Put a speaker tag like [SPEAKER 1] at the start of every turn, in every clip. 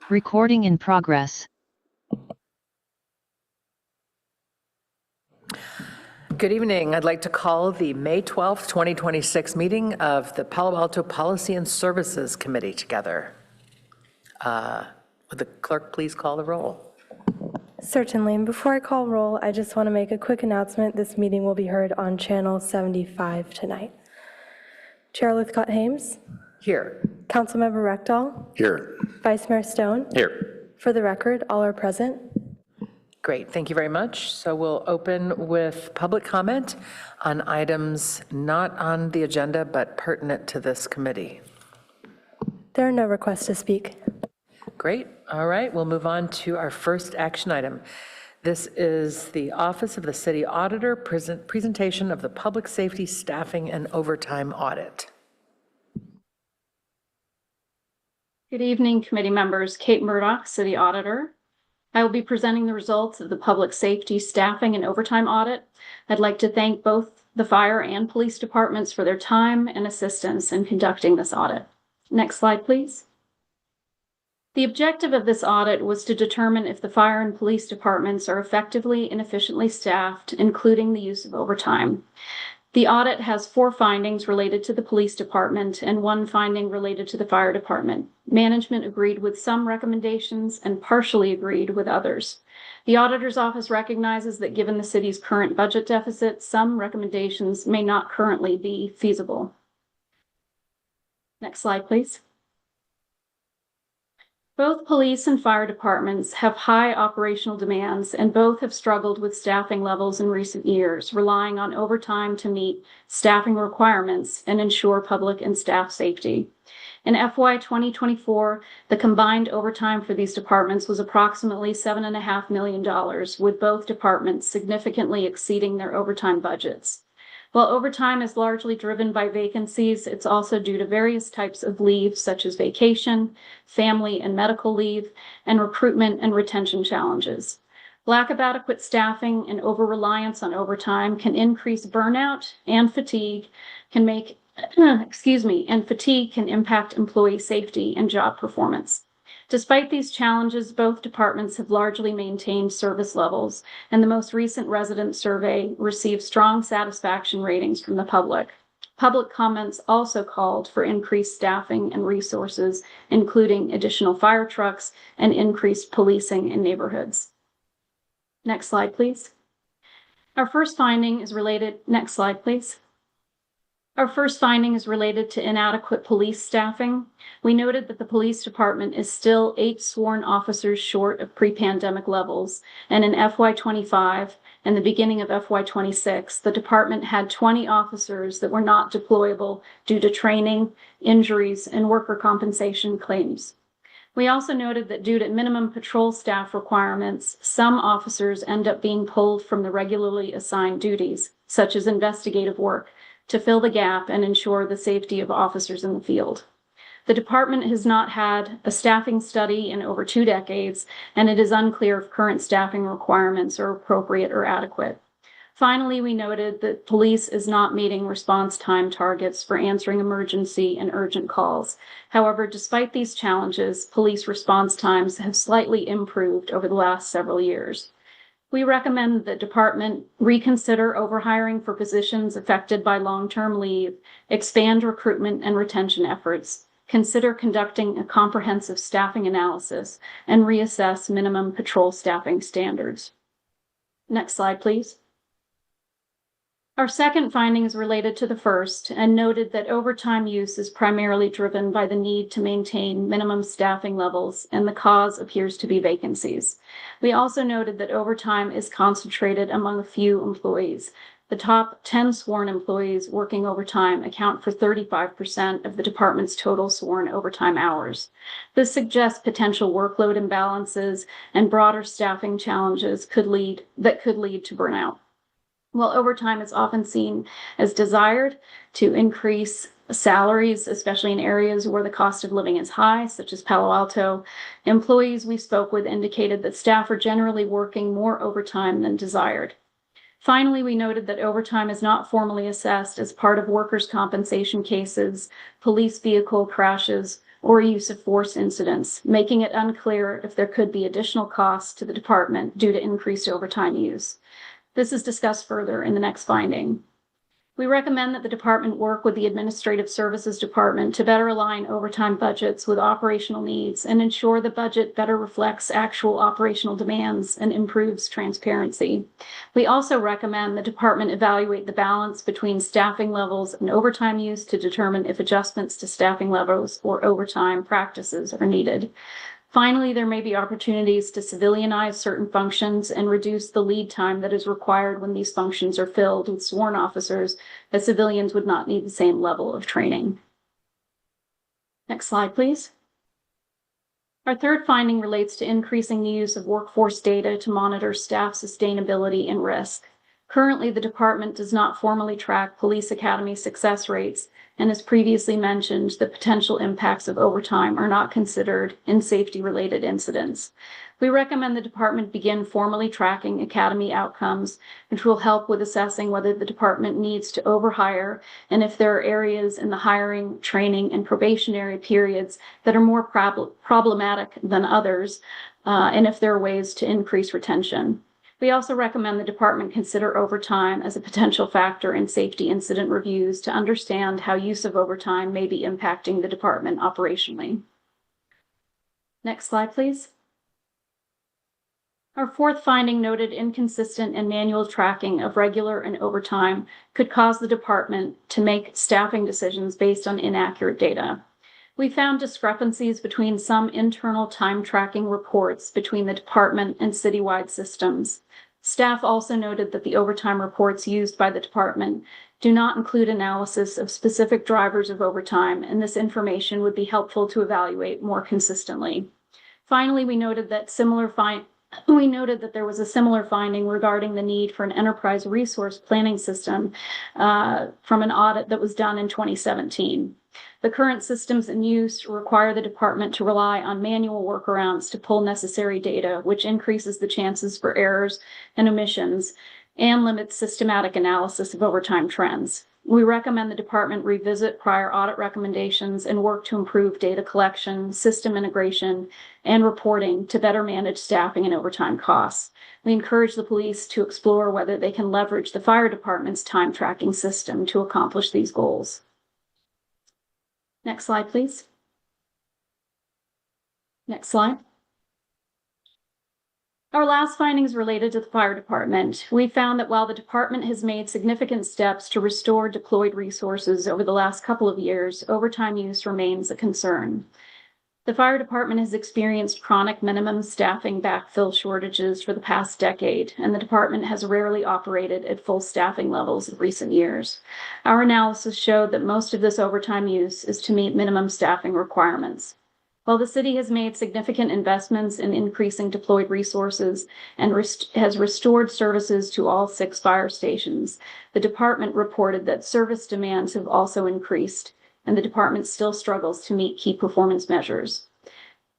[SPEAKER 1] Recording in progress.
[SPEAKER 2] Good evening. I'd like to call the May 12th, 2026 meeting of the Palo Alto Policy and Services Committee together. Would the clerk please call the roll?
[SPEAKER 3] Certainly. And before I call roll, I just want to make a quick announcement. This meeting will be heard on channel 75 tonight. Chair Lithcott-Hames.
[SPEAKER 2] Here.
[SPEAKER 3] Councilmember Rectal.
[SPEAKER 4] Here.
[SPEAKER 3] Vice Mayor Stone.
[SPEAKER 4] Here.
[SPEAKER 3] For the record, all are present.
[SPEAKER 2] Great. Thank you very much. So we'll open with public comment on items not on the agenda but pertinent to this committee.
[SPEAKER 3] There are no requests to speak.
[SPEAKER 2] Great. All right. We'll move on to our first action item. This is the Office of the City Auditor presentation of the Public Safety Staffing and Overtime Audit.
[SPEAKER 5] Good evening, committee members. Kate Murdoch, City Auditor. I will be presenting the results of the Public Safety Staffing and Overtime Audit. I'd like to thank both the fire and police departments for their time and assistance in conducting this audit. Next slide, please. The objective of this audit was to determine if the fire and police departments are effectively and efficiently staffed, including the use of overtime. The audit has 4 findings related to the police department and 1 finding related to the fire department. Management agreed with some recommendations and partially agreed with others. The auditor's office recognizes that given the city's current budget deficit, some recommendations may not currently be feasible. Next slide, please. Both police and fire departments have high operational demands, and both have struggled with staffing levels in recent years, relying on overtime to meet staffing requirements and ensure public and staff safety. In FY 2024, the combined overtime for these departments was approximately $7.5 million, with both departments significantly exceeding their overtime budgets. While overtime is largely driven by vacancies, it's also due to various types of leave, such as vacation, family and medical leave, and recruitment and retention challenges. Lack of adequate staffing and over-reliance on overtime can increase burnout, and fatigue can impact employee safety and job performance. Despite these challenges, both departments have largely maintained service levels, and the most recent resident survey received strong satisfaction ratings from the public. Public comments also called for increased staffing and resources, including additional fire trucks and increased policing in neighborhoods. Next slide, please. Our first finding is related. Next slide, please. Our first finding is related to inadequate police staffing. We noted that the police department is still 8 sworn officers short of pre-pandemic levels, and in FY25 and the beginning of FY26, the department had 20 officers that were not deployable due to training, injuries, and worker compensation claims. We also noted that due to minimum patrol staff requirements, some officers end up being pulled from the regularly assigned duties, such as investigative work, to fill the gap and ensure the safety of officers in the field. The department has not had a staffing study in over 2 decades, and it is unclear if current staffing requirements are appropriate or adequate. Finally, we noted that police is not meeting response time targets for answering emergency and urgent calls. However, despite these challenges, police response times have slightly improved over the last several years. We recommend the department reconsider overhiring for positions affected by long-term leave, expand recruitment and retention efforts, consider conducting a comprehensive staffing analysis, and reassess minimum patrol staffing standards. Next slide, please. Our second finding is related to the first and noted that overtime use is primarily driven by the need to maintain minimum staffing levels, and the cause appears to be vacancies. We also noted that overtime is concentrated among a few employees. The top 10 sworn employees working overtime account for 35% of the department's total sworn overtime hours. This suggests potential workload imbalances and broader staffing challenges could lead to burnout. While overtime is often seen as desired to increase salaries, especially in areas where the cost of living is high, such as Palo Alto, employees we spoke with indicated that staff are generally working more overtime than desired. Finally, we noted that overtime is not formally assessed as part of workers' compensation cases, police vehicle crashes, or use of force incidents, making it unclear if there could be additional costs to the department due to increased overtime use. This is discussed further in the next finding. We recommend that the department work with the Administrative Services Department to better align overtime budgets with operational needs and ensure the budget better reflects actual operational demands and improves transparency. We also recommend the department evaluate the balance between staffing levels and overtime use to determine if adjustments to staffing levels or overtime practices are needed. Finally, there may be opportunities to civilianize certain functions and reduce the lead time that is required when these functions are filled with sworn officers, as civilians would not need the same level of training. Next slide, please. Our third finding relates to increasing the use of workforce data to monitor staff sustainability and risk. Currently, the department does not formally track police academy success rates, and as previously mentioned, the potential impacts of overtime are not considered in safety-related incidents. We recommend the department begin formally tracking academy outcomes, which will help with assessing whether the department needs to overhire and if there are areas in the hiring, training, and probationary periods that are more problematic than others, and if there are ways to increase retention. We also recommend the department consider overtime as a potential factor in safety incident reviews to understand how use of overtime may be impacting the department operationally. Next slide, please. Our fourth finding noted inconsistent and manual tracking of regular and overtime could cause the department to make staffing decisions based on inaccurate data. We found discrepancies between some internal time tracking reports between the department and citywide systems. Staff also noted that the overtime reports used by the department do not include analysis of specific drivers of overtime, and this information would be helpful to evaluate more consistently. Finally, we noted that there was a similar finding regarding the need for an enterprise resource planning system from an audit that was done in 2017. The current systems in use require the department to rely on manual workarounds to pull necessary data, which increases the chances for errors and omissions and limits systematic analysis of overtime trends. We recommend the department revisit prior audit recommendations and work to improve data collection, system integration, and reporting to better manage staffing and overtime costs. We encourage the police to explore whether they can leverage the fire department's time tracking system to accomplish these goals. Next slide, please. Next slide. Our last findings related to the fire department. We found that while the department has made significant steps to restore deployed resources over the last couple of years, overtime use remains a concern. The fire department has experienced chronic minimum staffing backfill shortages for the past decade, and the department has rarely operated at full staffing levels in recent years. Our analysis showed that most of this overtime use is to meet minimum staffing requirements. While the city has made significant investments in increasing deployed resources and has restored services to all 6 fire stations, the department reported that service demands have also increased, and the department still struggles to meet key performance measures.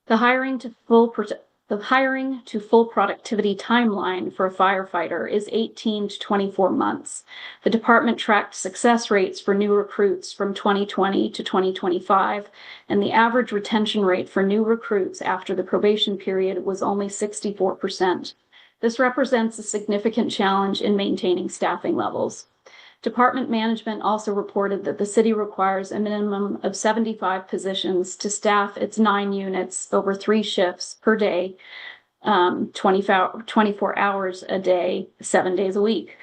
[SPEAKER 5] The hiring to full productivity timeline for a firefighter is 18 to 24 months. The department tracked success rates for new recruits from 2020 to 2025, and the average retention rate for new recruits after the probation period was only 64%. This represents a significant challenge in maintaining staffing levels. Department management also reported that the city requires a minimum of 75 positions to staff its 9 units over 3 shifts per day, 24 hours a day, 7 days a week.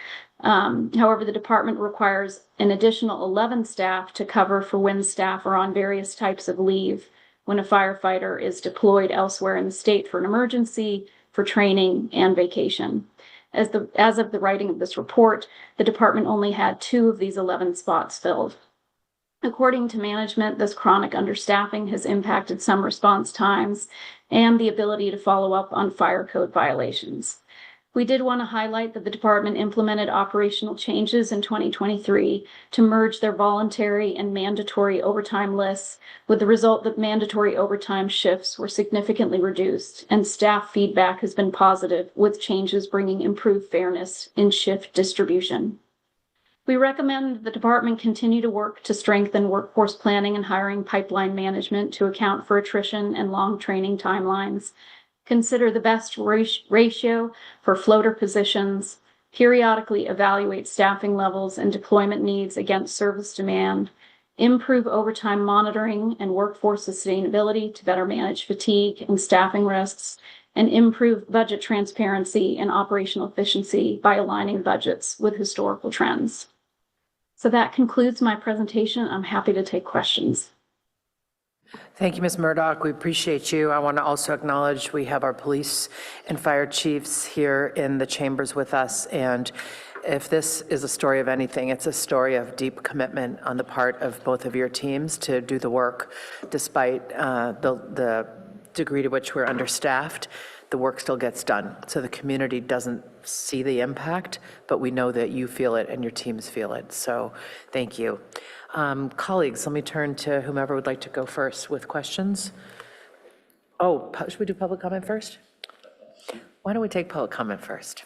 [SPEAKER 5] However, the department requires an additional 11 staff to cover for when staff are on various types of leave, when a firefighter is deployed elsewhere in the state for an emergency, for training, and vacation. As of the writing of this report, the department only had 2 of these 11 spots filled. According to management, this chronic understaffing has impacted some response times and the ability to follow up on fire code violations. We did want to highlight that the department implemented operational changes in 2023 to merge their voluntary and mandatory overtime lists, with the result that mandatory overtime shifts were significantly reduced, and staff feedback has been positive, with changes bringing improved fairness in shift distribution. We recommend the department continue to work to strengthen workforce planning and hiring pipeline management to account for attrition and long training timelines. Consider the best ratio for floater positions, periodically evaluate staffing levels and deployment needs against service demand, improve overtime monitoring and workforce sustainability to better manage fatigue and staffing risks, and improve budget transparency and operational efficiency by aligning budgets with historical trends. So that concludes my presentation. I'm happy to take questions.
[SPEAKER 2] Thank you, Ms. Murdoch. We appreciate you. I want to also acknowledge we have our police and fire chiefs here in the chambers with us. And if this is a story of anything, it's a story of deep commitment on the part of both of your teams to do the work despite the degree to which we're understaffed. The work still gets done. So the community doesn't see the impact, but we know that you feel it and your teams feel it. So thank you. Colleagues, let me turn to whomever would like to go first with questions. Oh, should we do public comment first? Why don't we take public comment first?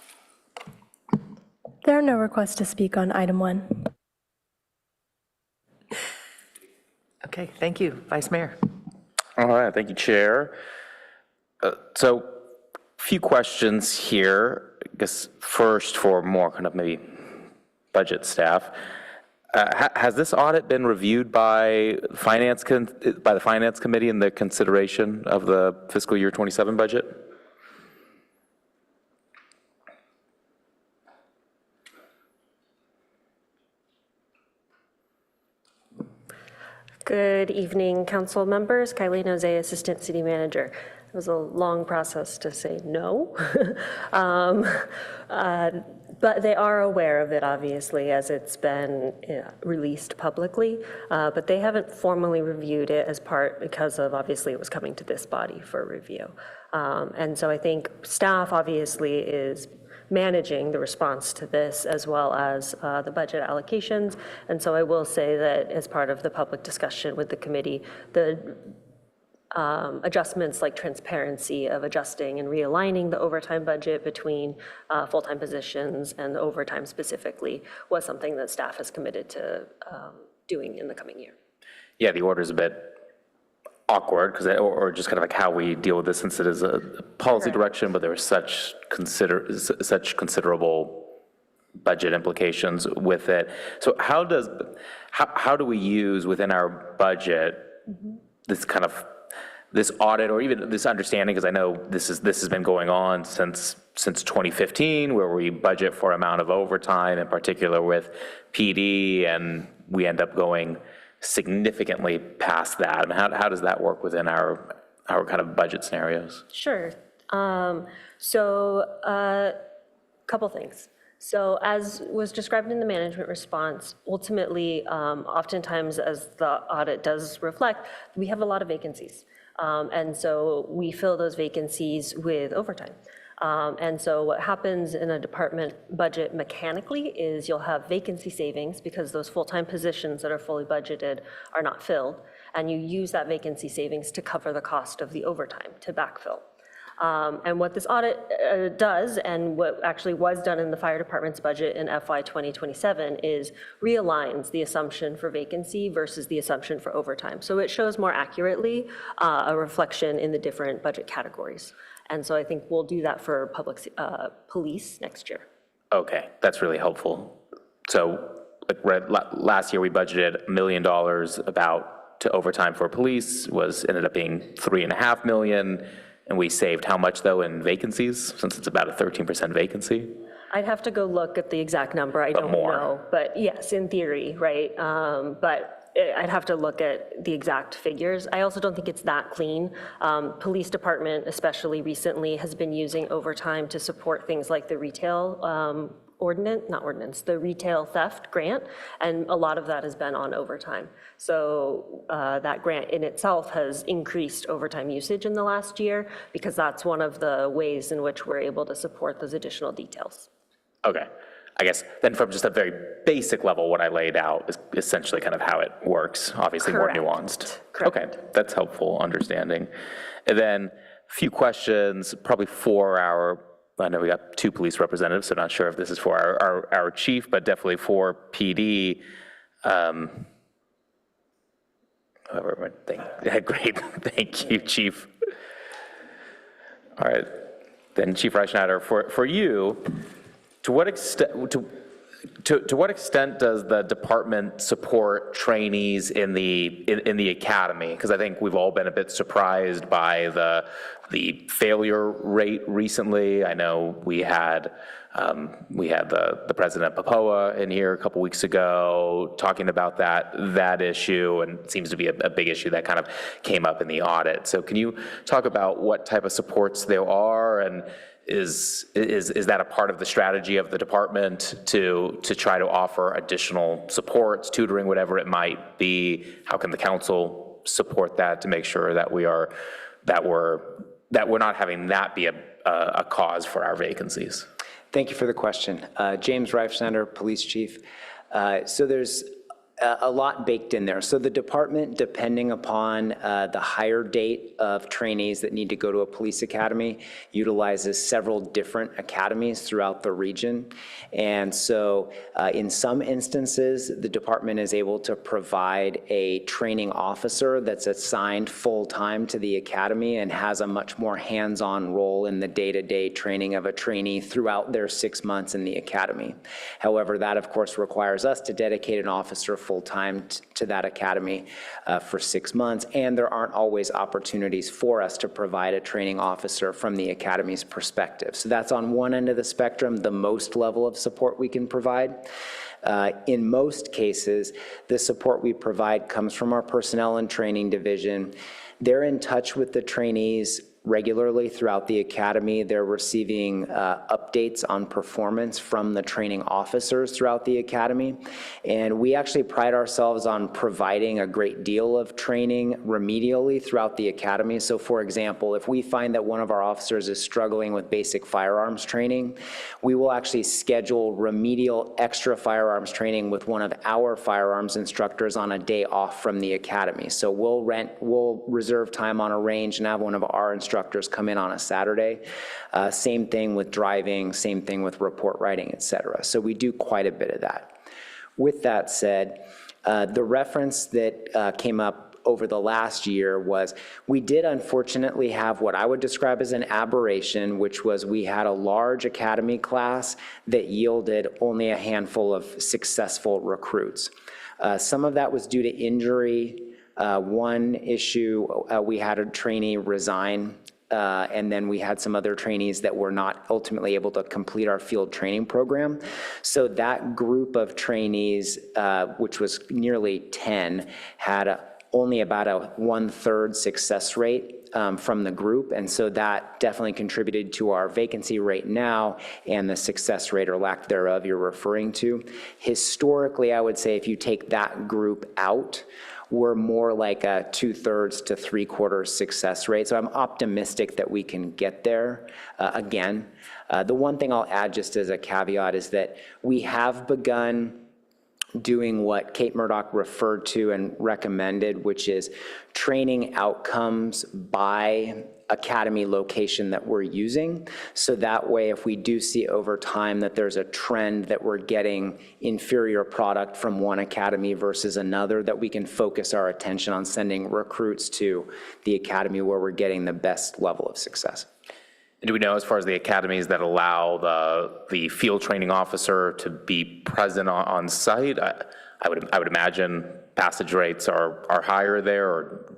[SPEAKER 3] There are no requests to speak on item 1.
[SPEAKER 2] Okay, thank you. Vice Mayor.
[SPEAKER 4] All right, thank you, Chair. So, a few questions here. I guess first for more kind of maybe budget staff. Has this audit been reviewed by the Finance Committee in the consideration of the fiscal year 27 budget?
[SPEAKER 6] Good evening, council members. Kylie Nose, Assistant City Manager. It was a long process to say no. But they are aware of it, obviously, as it's been released publicly. But they haven't formally reviewed it as part, because of, obviously, it was coming to this body for review. And so I think staff, obviously, is managing the response to this, as well as the budget allocations. And so I will say that as part of the public discussion with the committee, the adjustments like transparency of adjusting and realigning the overtime budget between full-time positions and the overtime specifically was something that staff has committed to doing in the coming year.
[SPEAKER 4] Yeah, the order is a bit awkward, because or just kind of like how we deal with this, since it is a policy direction, but there are such considerable budget implications with it. So how do we use within our budget this kind of this audit, or even this understanding, because I know this has been going on since 2015, where we budget for amount of overtime, in particular with PD, and we end up going significantly past that. I mean, how does that work within our kind of budget scenarios?
[SPEAKER 6] Sure. Couple things. So as was described in the management response, ultimately, oftentimes, as the audit does reflect, we have a lot of vacancies. And so we fill those vacancies with overtime. And so what happens in a department budget mechanically is you'll have vacancy savings because those full-time positions that are fully budgeted are not filled, and you use that vacancy savings to cover the cost of the overtime to backfill. And what this audit does, and what actually was done in the fire department's budget in FY 2027, is realigns the assumption for vacancy versus the assumption for overtime. So it shows more accurately a reflection in the different budget categories. And so I think we'll do that for police next year.
[SPEAKER 4] Okay, that's really helpful. So last year we budgeted $1 million about to overtime for police, ended up being $3.5 million. And we saved how much, though, in vacancies, since it's about a 13% vacancy?
[SPEAKER 6] I'd have to go look at the exact number. I don't know. But yes, in theory, right? But I'd have to look at the exact figures. I also don't think it's that clean. Police department, especially recently, has been using overtime to support things like the retail the retail theft grant, and a lot of that has been on overtime. So that grant in itself has increased overtime usage in the last year, because that's one of the ways in which we're able to support those additional details.
[SPEAKER 4] Okay. I guess then from just a very basic level, what I laid out is essentially kind of how it works, obviously
[SPEAKER 6] Correct.
[SPEAKER 4] More nuanced.
[SPEAKER 6] Correct.
[SPEAKER 4] Okay, that's helpful understanding. And then a few questions, probably for our I know we got 2 police representatives, so not sure if this is for our chief, but definitely for PD. However, great, thank you, Chief. All right, then Chief Reichenauer, for you, to what extent, to what extent does the department support trainees in the academy? Because I think we've all been a bit surprised by the failure rate recently. I know we had the president of PAPOA in here a couple weeks ago talking about that issue, and it seems to be a big issue that kind of came up in the audit. So can you talk about what type of supports there are, and is that a part of the strategy of the department to try to offer additional supports, tutoring, whatever it might be? How can the council support that to make sure that we're not having that be a cause for our vacancies?
[SPEAKER 7] Thank you for the question. James Reifsnyder, Police Chief. So there's a lot baked in there. So the department, depending upon the hire date of trainees that need to go to a police academy, utilizes several different academies throughout the region. And so in some instances, the department is able to provide a training officer that's assigned full-time to the academy and has a much more hands-on role in the day-to-day training of a trainee throughout their 6 months in the academy. However, that of course requires us to dedicate an officer full-time to that academy for 6 months, and there aren't always opportunities for us to provide a training officer from the academy's perspective. So that's on one end of the spectrum, the most level of support we can provide. In most cases, the support we provide comes from our personnel and training division. They're in touch with the trainees regularly throughout the academy. They're receiving updates on performance from the training officers throughout the academy. And we actually pride ourselves on providing a great deal of training remedially throughout the academy. So for example, if we find that one of our officers is struggling with basic firearms training, we will actually schedule remedial extra firearms training with one of our firearms instructors on a day off from the academy. So we'll reserve time on a range and have one of our instructors come in on a Saturday. Same thing with driving, same thing with report writing, et cetera. So we do quite a bit of that. With that said, the reference that came up over the last year was we did unfortunately have what I would describe as an aberration, which was we had a large academy class that yielded only a handful of successful recruits. Some of that was due to injury. One issue, we had a trainee resign, and then we had some other trainees that were not ultimately able to complete our field training program. So that group of trainees, which was nearly 10, had only about a 1/3 success rate from the group, and so that definitely contributed to our vacancy rate now and the success rate or lack thereof you're referring to. Historically, I would say if you take that group out, we're more like a 2/3 to 3/4 success rate. So I'm optimistic that we can get there. Again, the one thing I'll add just as a caveat is that we have begun doing what Kate Murdoch referred to and recommended, which is training outcomes by academy location that we're using. So that way, if we do see over time that there's a trend that we're getting inferior product from one academy versus another, that we can focus our attention on sending recruits to the academy where we're getting the best level of success.
[SPEAKER 4] And do we know, as far as the academies that allow the field training officer to be present on site, I would imagine passage rates are higher there, or?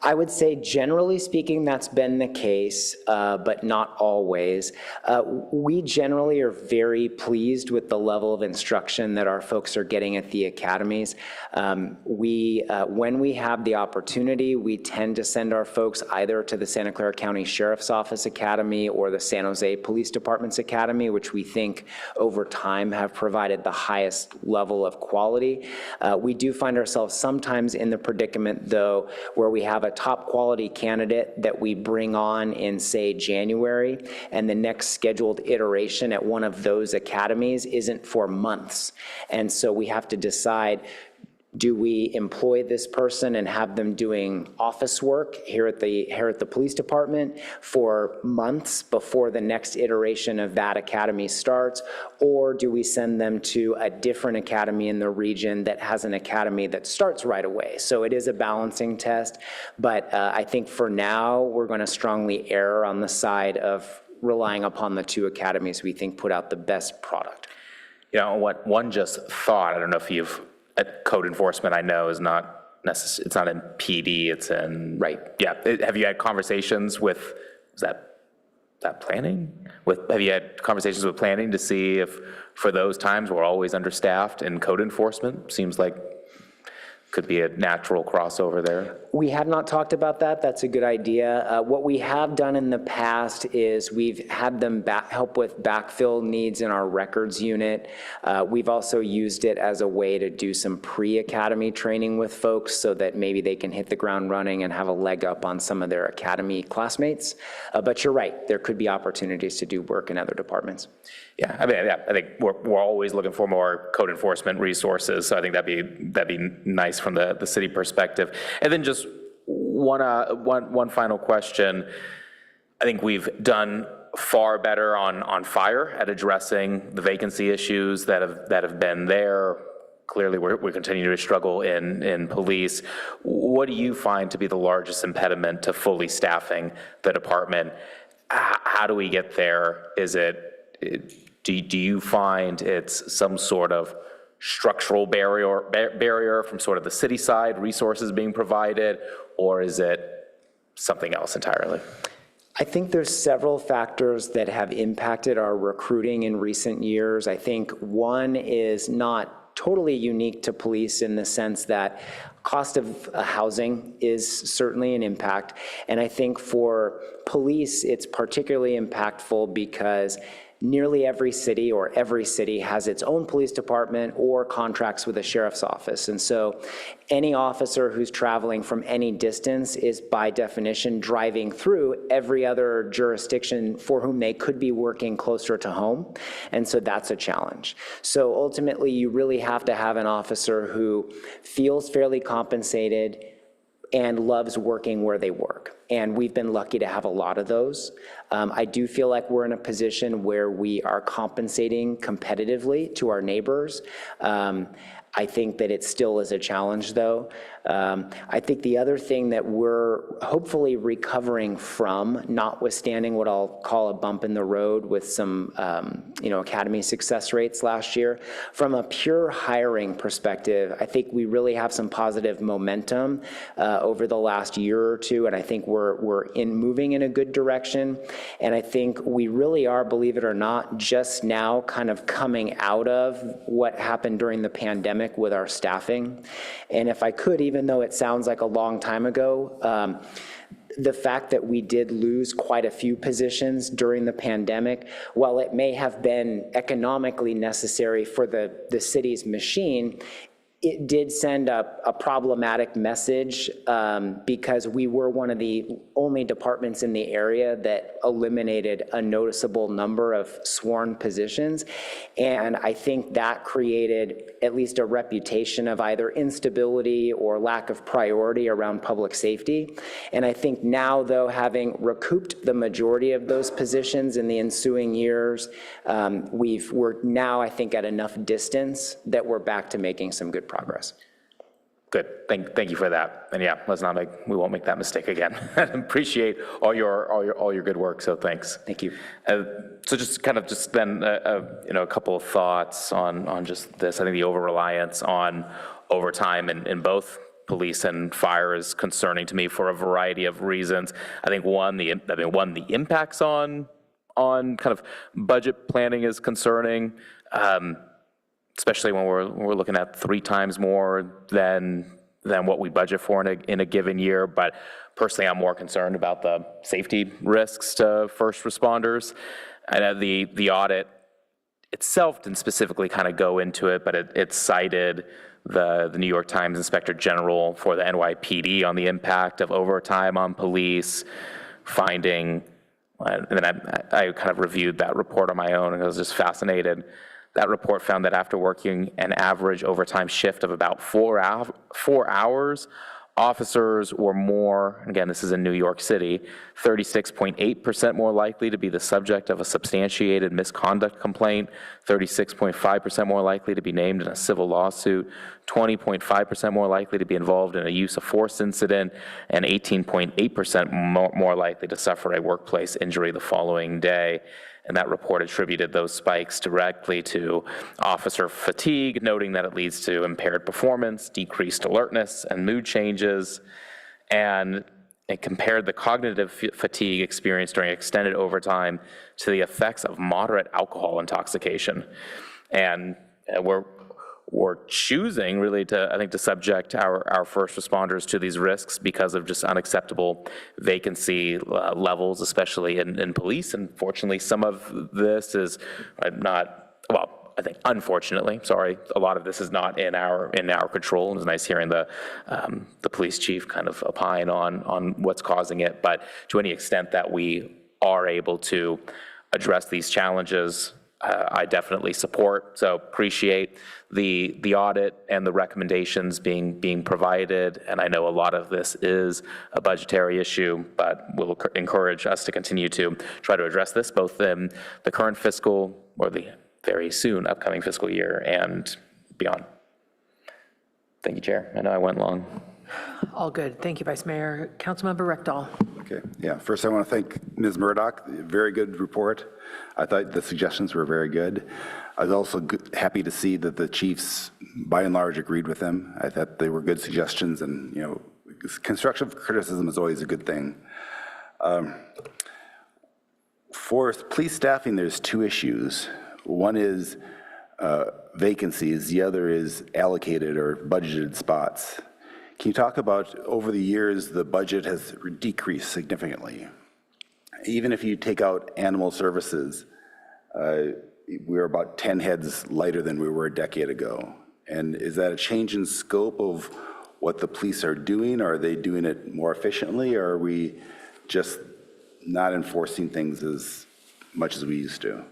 [SPEAKER 7] I would say generally speaking, that's been the case, but not always. We generally are very pleased with the level of instruction that our folks are getting at the academies. When we have the opportunity, we tend to send our folks either to the Santa Clara County Sheriff's Office Academy or the San Jose Police Department's Academy, which we think over time have provided the highest level of quality. We do find ourselves sometimes in the predicament, though, where we have a top quality candidate that we bring on in, say, January, and the next scheduled iteration at one of those academies isn't for months. And so we have to decide, Do we employ this person and have them doing office work here at the police department for months before the next iteration of that academy starts? Or do we send them to a different academy in the region that has an academy that starts right away? So it is a balancing test, but I think for now, we're going to strongly err on the side of relying upon the two academies we think put out the best product.
[SPEAKER 4] You know, what one just thought, I don't know if you've, code enforcement I know is not necessarily, it's not in PD, it's in.
[SPEAKER 7] Right.
[SPEAKER 4] Yeah, have you had conversations with, is that planning? Have you had conversations with planning to see if for those times we're always understaffed and code enforcement? Seems like could be a natural crossover there.
[SPEAKER 7] We have not talked about that. That's a good idea. What we have done in the past is we've had them help with backfill needs in our records unit. We've also used it as a way to do some pre-academy training with folks so that maybe they can hit the ground running and have a leg up on some of their academy classmates. But you're right, there could be opportunities to do work in other departments.
[SPEAKER 4] Yeah, I mean, yeah, I think we're always looking for more code enforcement resources, so I think that'd be nice from the city perspective. And then just one final question. I think we've done far better on fire at addressing the vacancy issues that have been there. Clearly, we're continuing to struggle in police. What do you find to be the largest impediment to fully staffing the department? How do we get there? Is it, do you find it's some sort of structural barrier from sort of the city side, resources being provided, or is it something else entirely?
[SPEAKER 7] I think there's several factors that have impacted our recruiting in recent years. I think one is not totally unique to police in the sense that cost of housing is certainly an impact. And I think for police, it's particularly impactful because nearly every city has its own police department or contracts with a sheriff's office. And so any officer who's traveling from any distance is by definition driving through every other jurisdiction for whom they could be working closer to home. And so that's a challenge. So ultimately, you really have to have an officer who feels fairly compensated and loves working where they work. And we've been lucky to have a lot of those. I do feel like we're in a position where we are compensating competitively to our neighbors. I think that it still is a challenge, though. I think the other thing that we're hopefully recovering from, notwithstanding what I'll call a bump in the road with some academy success rates last year, from a pure hiring perspective, I think we really have some positive momentum over the last year or two, and I think we're moving in a good direction. And I think we really are, believe it or not, just now kind of coming out of what happened during the pandemic with our staffing. And if I could, even though it sounds like a long time ago, the fact that we did lose quite a few positions during the pandemic, while it may have been economically necessary for the city's machine, it did send a problematic message because we were one of the only departments in the area that eliminated a noticeable number of sworn positions. And I think that created at least a reputation of either instability or lack of priority around public safety. And I think now, though, having recouped the majority of those positions in the ensuing years, we're now, I think, at enough distance that we're back to making some good progress.
[SPEAKER 4] Good, thank you for that. And yeah, we won't make that mistake again. I appreciate all your good work, so thanks.
[SPEAKER 7] Thank you.
[SPEAKER 4] So just then, a couple of thoughts on just this. I think the over-reliance on overtime in both police and fire is concerning to me for a variety of reasons. I think one, the impacts on kind of budget planning is concerning. Especially when we're looking at 3 times more than what we budget for in a given year. But personally, I'm more concerned about the safety risks to first responders. I know the audit itself didn't specifically kind of go into it, but it cited the New York Times Inspector General for the NYPD on the impact of overtime on police, finding, and then I kind of reviewed that report on my own, and I was just fascinated That report found that after working an average overtime shift of about 4 hours, officers were more, again, this is in New York City, 36.8% more likely to be the subject of a substantiated misconduct complaint, 36.5% more likely to be named in a civil lawsuit, 20.5% more likely to be involved in a use of force incident, and 18.8% more likely to suffer a workplace injury the following day. And that report attributed those spikes directly to officer fatigue, noting that it leads to impaired performance, decreased alertness, and mood changes. And it compared the cognitive fatigue experienced during extended overtime to the effects of moderate alcohol intoxication. And we're choosing really to, I think, to subject our first responders to these risks because of just unacceptable vacancy levels, especially in police. And fortunately, some of this is not, well, I think unfortunately, sorry, a lot of this is not in our control. It was nice hearing the police chief kind of opine on what's causing it. But to any extent that we are able to address these challenges, I definitely support. So appreciate the audit and the recommendations being provided. And I know a lot of this is a budgetary issue, but we'll encourage us to continue to try to address this both in the current fiscal or the very soon upcoming fiscal year and beyond. Thank you, Chair. I know I went long.
[SPEAKER 2] All good. Thank you, Vice Mayor. Councilmember Rectal.
[SPEAKER 8] Okay, yeah, first I want to thank Ms. Murdoch, very good report. I thought the suggestions were very good. I was also happy to see that the chiefs, by and large, agreed with them. I thought they were good suggestions, and, you know, constructive criticism is always a good thing. For police staffing, there's two issues. One is vacancies, the other is allocated or budgeted spots. Can you talk about, over the years, the budget has decreased significantly? Even if you take out animal services, we're about 10 heads lighter than we were a decade ago. And is that a change in scope of what the police are doing? Are they doing it more efficiently, or are we just not enforcing things as much as we used to?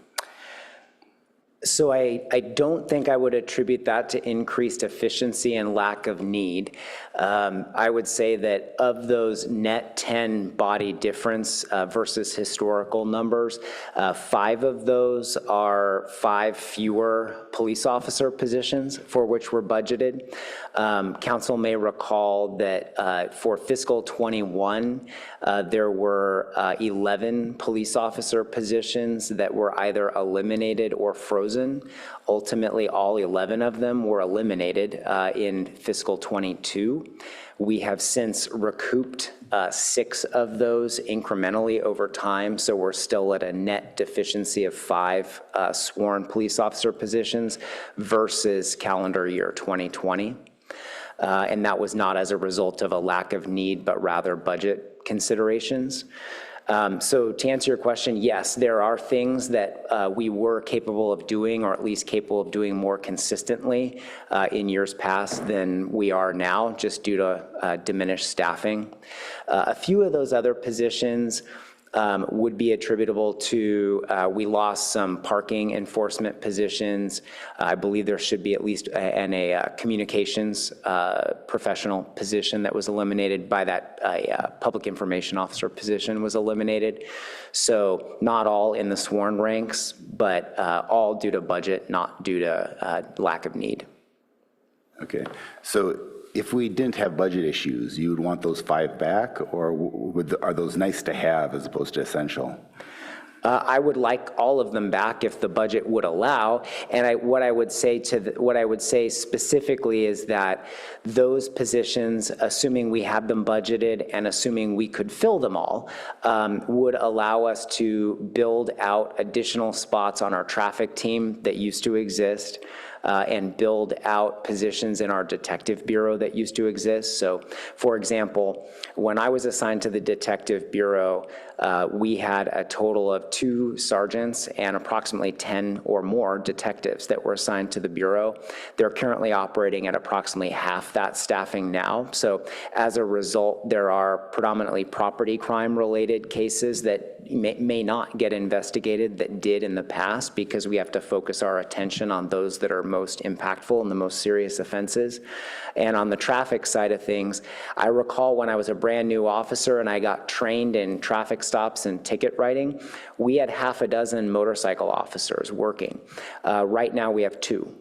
[SPEAKER 7] So I don't think I would attribute that to increased efficiency and lack of need. I would say that of those net 10 body difference versus historical numbers, 5 of those are 5 fewer police officer positions for which were budgeted. Council may recall that for fiscal 21, there were 11 police officer positions that were either eliminated or frozen. Ultimately, all 11 of them were eliminated in fiscal 22. We have since recouped 6 of those incrementally over time, so we're still at a net deficiency of 5 sworn police officer positions versus calendar year 2020. And that was not as a result of a lack of need, but rather budget considerations. So to answer your question, yes, there are things that we were capable of doing, or at least capable of doing more consistently in years past than we are now, just due to diminished staffing. A few of those other positions would be attributable to, we lost some parking enforcement positions. I believe there should be at least a communications professional position that was eliminated. By that, a public information officer position was eliminated. So not all in the sworn ranks, but all due to budget, not due to lack of need.
[SPEAKER 8] Okay, so if we didn't have budget issues, you would want those 5 back, or are those nice to have as opposed to essential?
[SPEAKER 7] I would like all of them back if the budget would allow. And what I would say specifically is that those positions, assuming we have them budgeted and assuming we could fill them all, would allow us to build out additional spots on our traffic team that used to exist. and build out positions in our detective bureau that used to exist. So, for example, when I was assigned to the detective bureau, we had a total of 2 sergeants and approximately 10 or more detectives that were assigned to the bureau. They're currently operating at approximately half that staffing now. So as a result, there are predominantly property crime related cases that may not get investigated that did in the past, because we have to focus our attention on those that are most impactful and the most serious offenses. And on the traffic side of things, I recall when I was a brand new officer and I got trained in traffic stops and ticket writing, we had half a dozen motorcycle officers working. Right now we have 2.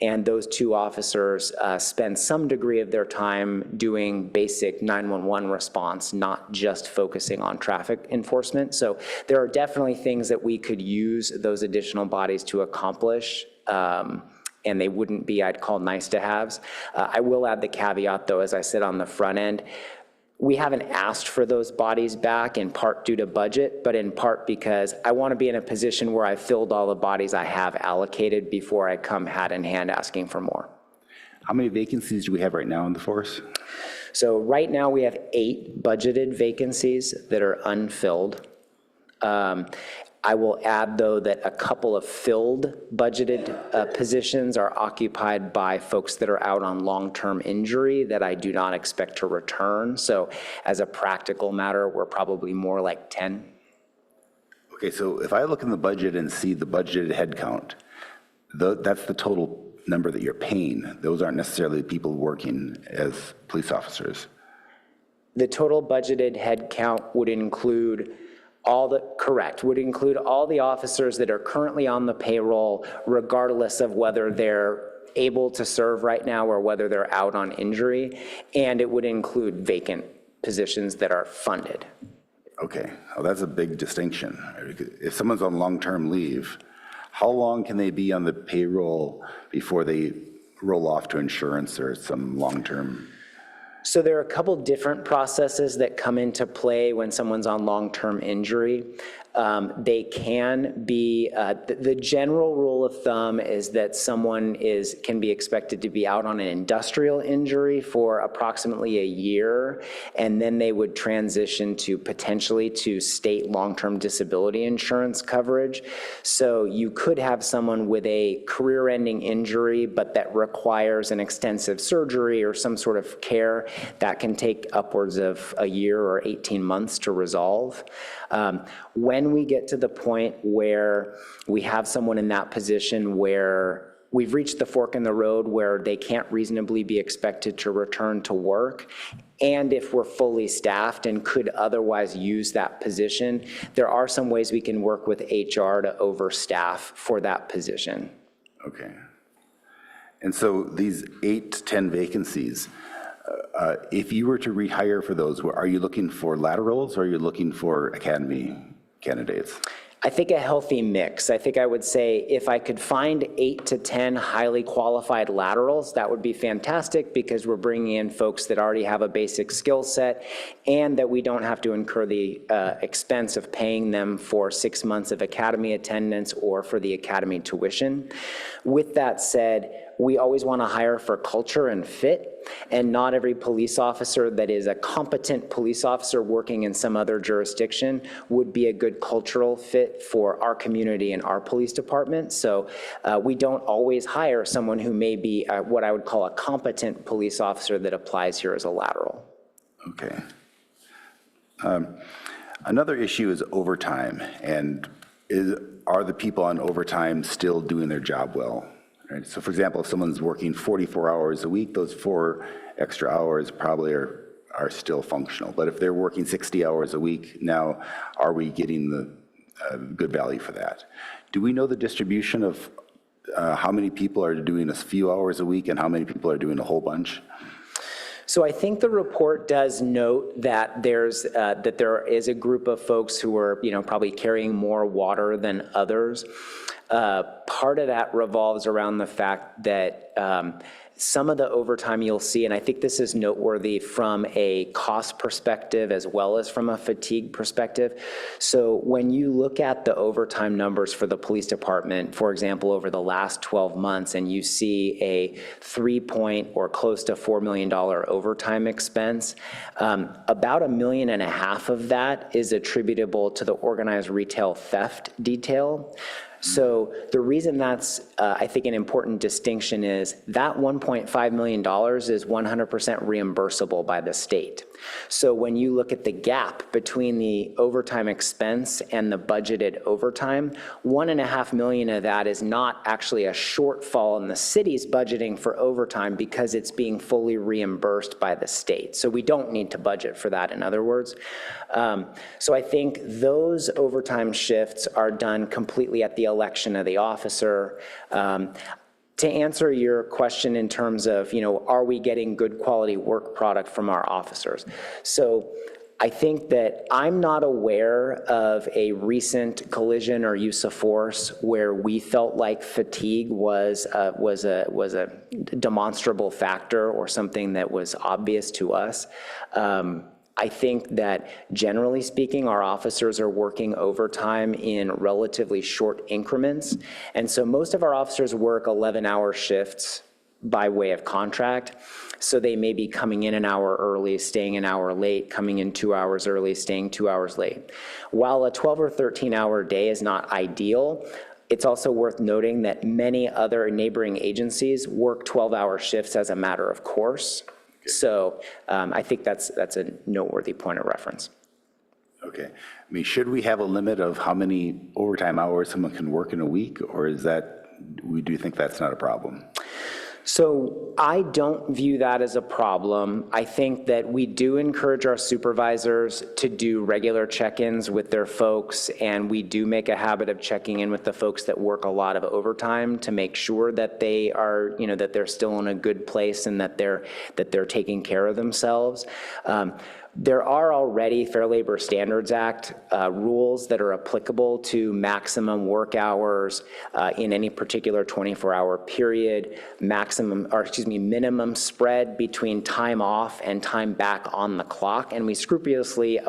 [SPEAKER 7] And those 2 officers spend some degree of their time doing basic 911 response, not just focusing on traffic enforcement. So there are definitely things that we could use those additional bodies to accomplish, and they wouldn't be, I'd call, nice to haves. I will add the caveat, though, as I said on the front end, we haven't asked for those bodies back, in part due to budget, but in part because I want to be in a position where I filled all the bodies I have allocated before I come hat in hand asking for more.
[SPEAKER 8] How many vacancies do we have right now in the force?
[SPEAKER 7] So right now we have 8 budgeted vacancies that are unfilled. I will add, though, that a couple of filled budgeted positions are occupied by folks that are out on long-term injury that I do not expect to return. So as a practical matter, we're probably more like 10.
[SPEAKER 8] Okay, so if I look in the budget and see the budgeted head count, that's the total number that you're paying. Those aren't necessarily people working as police officers.
[SPEAKER 7] The total budgeted head count would include would include all the officers that are currently on the payroll, regardless of whether they're able to serve right now or whether they're out on injury, and it would include vacant positions that are funded.
[SPEAKER 8] Okay, well, that's a big distinction. If someone's on long-term leave, how long can they be on the payroll before they roll off to insurance or some long-term?
[SPEAKER 7] So there are a couple different processes that come into play when someone's on long-term injury. They can be, the general rule of thumb is that someone can be expected to be out on an industrial injury for approximately a year, and then they would transition to potentially to state long-term disability insurance coverage. So you could have someone with a career-ending injury, but that requires an extensive surgery or some sort of care that can take upwards of a year or 18 months to resolve. When we get to the point where we have someone in that position where we've reached the fork in the road where they can't reasonably be expected to return to work, and if we're fully staffed and could otherwise use that position, there are some ways we can work with HR to overstaff for that position.
[SPEAKER 8] Okay. And so these 8 to 10 vacancies, if you were to rehire for those, are you looking for laterals or are you looking for academy candidates?
[SPEAKER 7] I think a healthy mix. I think I would say if I could find 8 to 10 highly qualified laterals, that would be fantastic, because we're bringing in folks that already have a basic skill set and that we don't have to incur the expense of paying them for 6 months of academy attendance or for the academy tuition. With that said, we always want to hire for culture and fit, and not every police officer that is a competent police officer working in some other jurisdiction would be a good cultural fit for our community and our police department. So we don't always hire someone who may be what I would call a competent police officer that applies here as a lateral.
[SPEAKER 8] Okay. Another issue is overtime, and are the people on overtime still doing their job well? Right. So for example, if someone's working 44 hours a week, those 4 extra hours probably are still functional. But if they're working 60 hours a week, now are we getting the good value for that? Do we know the distribution of how many people are doing a few hours a week and how many people are doing a whole bunch?
[SPEAKER 7] So I think the report does note that there is a group of folks who are, probably carrying more water than others. Part of that revolves around the fact that some of the overtime you'll see, and I think this is noteworthy from a cost perspective as well as from a fatigue perspective. So when you look at the overtime numbers for the police department, for example, over the last 12 months, and you see a 3 or close to $4 million overtime expense, about $1.5 million of that is attributable to the organized retail theft detail. So the reason that's, I think, an important distinction is that $1.5 million is 100% reimbursable by the state. So when you look at the gap between the overtime expense and the budgeted overtime, $1.5 million of that is not actually a shortfall in the city's budgeting for overtime because it's being fully reimbursed by the state. So we don't need to budget for that, in other words. So I think those overtime shifts are done completely at the election of the officer. To answer your question in terms of, are we getting good quality work product from our officers? So I think that I'm not aware of a recent collision or use of force where we felt like fatigue was a demonstrable factor or something that was obvious to us. I think that generally speaking, our officers are working overtime in relatively short increments. And so most of our officers work 11-hour shifts by way of contract. So they may be coming in an hour early, staying an hour late, coming in 2 hours early, staying 2 hours late. While a 12 or 13-hour day is not ideal, it's also worth noting that many other neighboring agencies work 12-hour shifts as a matter of course. So I think that's a noteworthy point of reference.
[SPEAKER 8] Okay. I mean, should we have a limit of how many overtime hours someone can work in a week, or is that, do you think that's not a problem?
[SPEAKER 7] So I don't view that as a problem. I think that we do encourage our supervisors to do regular check-ins with their folks, and we do make a habit of checking in with the folks that work a lot of overtime to make sure that they are, that they're still in a good place and that they're taking care of themselves. There are already Fair Labor Standards Act rules that are applicable to maximum work hours in any particular 24-hour period, minimum spread between time off and time back on the clock, and we scrupulously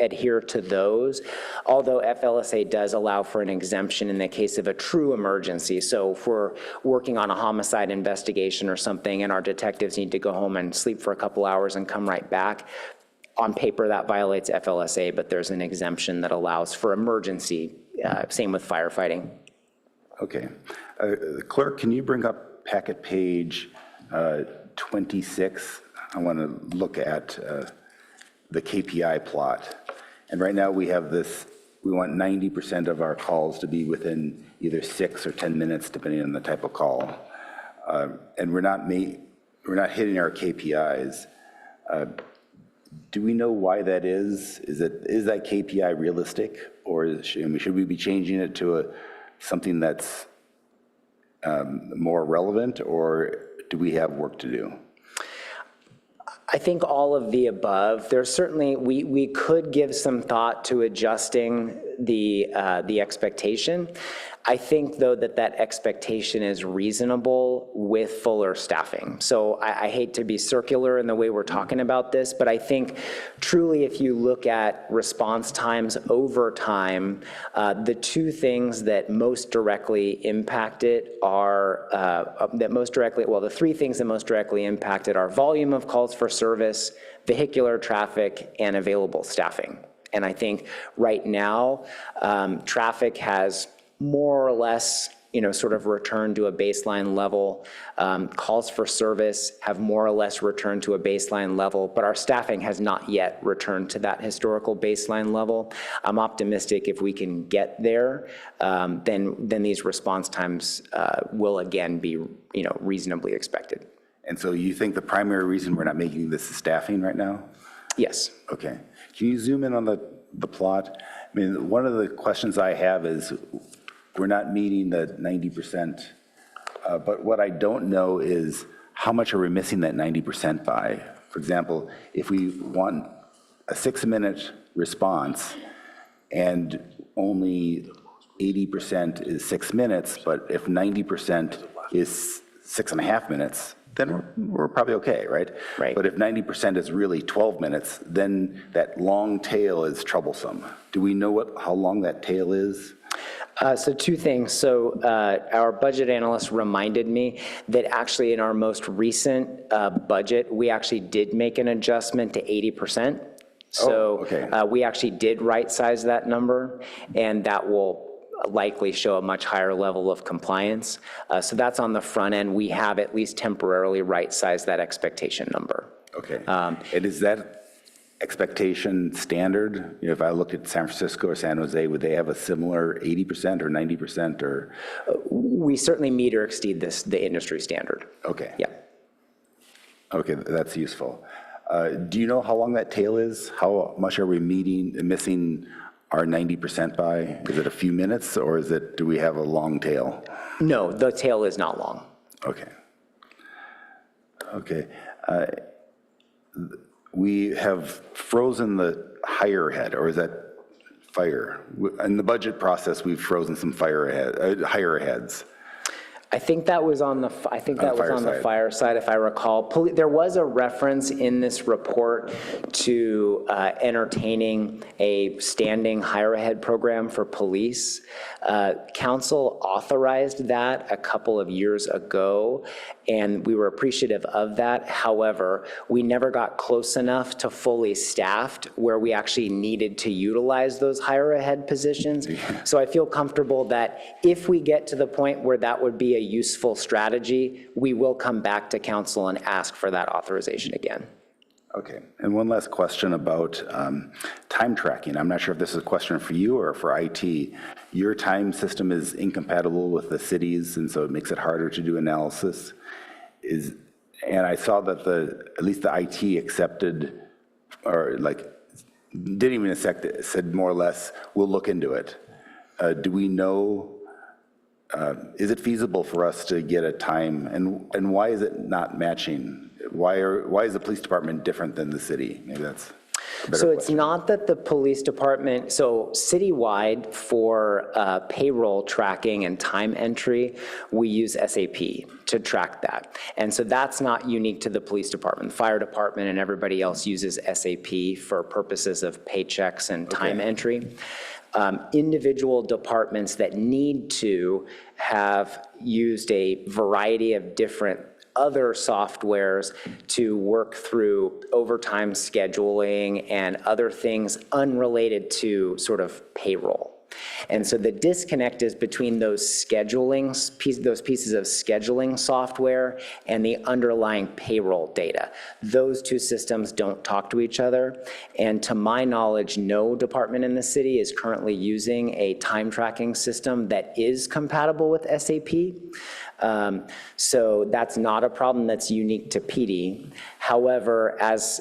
[SPEAKER 7] adhere to those, although FLSA does allow for an exemption in the case of a true emergency. So if we're working on a homicide investigation or something and our detectives need to go home and sleep for a couple hours and come right back, on paper, that violates FLSA, but there's an exemption that allows for emergency, same with firefighting.
[SPEAKER 8] Okay. Clerk, can you bring up packet page 26? I want to look at the KPI plot. And right now we have this, we want 90% of our calls to be within either 6 or 10 minutes, depending on the type of call. And we're not hitting our KPIs. Do we know why that is? Is that KPI realistic, or should we be changing it to something that's more relevant, or do we have work to do?
[SPEAKER 7] I think all of the above. There's certainly, we could give some thought to adjusting the expectation. I think, though, that expectation is reasonable with fuller staffing. So I hate to be circular in the way we're talking about this, but I think truly if you look at response times over time, the two things that most directly impact it are, the three things that most directly impact it are volume of calls for service, vehicular traffic, and available staffing. And I think right now, traffic has more or less, sort of returned to a baseline level. Calls for service have more or less returned to a baseline level, but our staffing has not yet returned to that historical baseline level. I'm optimistic if we can get there, then these response times will again be, reasonably expected.
[SPEAKER 8] And so you think the primary reason we're not making this is staffing right now?
[SPEAKER 7] Yes.
[SPEAKER 8] Okay. Can you zoom in on the plot? I mean, one of the questions I have is, we're not meeting the 90%, but what I don't know is how much are we missing that 90% by? For example, if we want a 6-minute response and only 80% is 6 minutes, but if 90% is 6.5 minutes, then we're probably okay, right?
[SPEAKER 7] Right.
[SPEAKER 8] But if 90% is really 12 minutes, then that long tail is troublesome. Do we know how long that tail is?
[SPEAKER 7] So two things. So our budget analyst reminded me that actually in our most recent budget, we actually did make an adjustment to 80%. So
[SPEAKER 8] okay.
[SPEAKER 7] We actually did right-size that number, and that will likely show a much higher level of compliance. So that's on the front end. We have at least temporarily right-sized that expectation number.
[SPEAKER 8] Okay. And is that expectation standard? You know, if I looked at San Francisco or San Jose, would they have a similar 80% or 90% or?
[SPEAKER 7] We certainly meet or exceed the industry standard.
[SPEAKER 8] Okay.
[SPEAKER 7] Yeah.
[SPEAKER 8] Okay, that's useful. Do you know how long that tail is? How much are we missing our 90% by? Is it a few minutes, or do we have a long tail?
[SPEAKER 7] No, the tail is not long.
[SPEAKER 8] Okay. Okay. We have frozen the hire head, or is that fire? In the budget process, we've frozen some hire heads.
[SPEAKER 7] I think that was on the fire side, if I recall. There was a reference in this report to entertaining a standing hire-ahead program for police. Council authorized that a couple of years ago, and we were appreciative of that. However, we never got close enough to fully staffed where we actually needed to utilize those hire-ahead positions. So I feel comfortable that if we get to the point where that would be a useful strategy, we will come back to council and ask for that authorization again.
[SPEAKER 8] Okay, and one last question about time tracking. I'm not sure if this is a question for you or for IT. Your time system is incompatible with the city's, and so it makes it harder to do analysis. And I saw that at least the IT accepted, or like, didn't even accept it, said more or less, we'll look into it. Do we know, is it feasible for us to get a time, and why is it not matching? Why is the police department different than the city? Maybe that's a better
[SPEAKER 7] So it's
[SPEAKER 8] question.
[SPEAKER 7] not that the police department, so citywide for payroll tracking and time entry, we use SAP to track that. And so that's not unique to the police department. The fire department and everybody else uses SAP for purposes of paychecks and time entry. Individual departments that need to have used a variety of different other softwares to work through overtime scheduling and other things unrelated to sort of payroll. And so the disconnect is between those pieces of scheduling software and the underlying payroll data. Those two systems don't talk to each other. And to my knowledge, no department in the city is currently using a time tracking system that is compatible with SAP. So that's not a problem that's unique to PD. However, as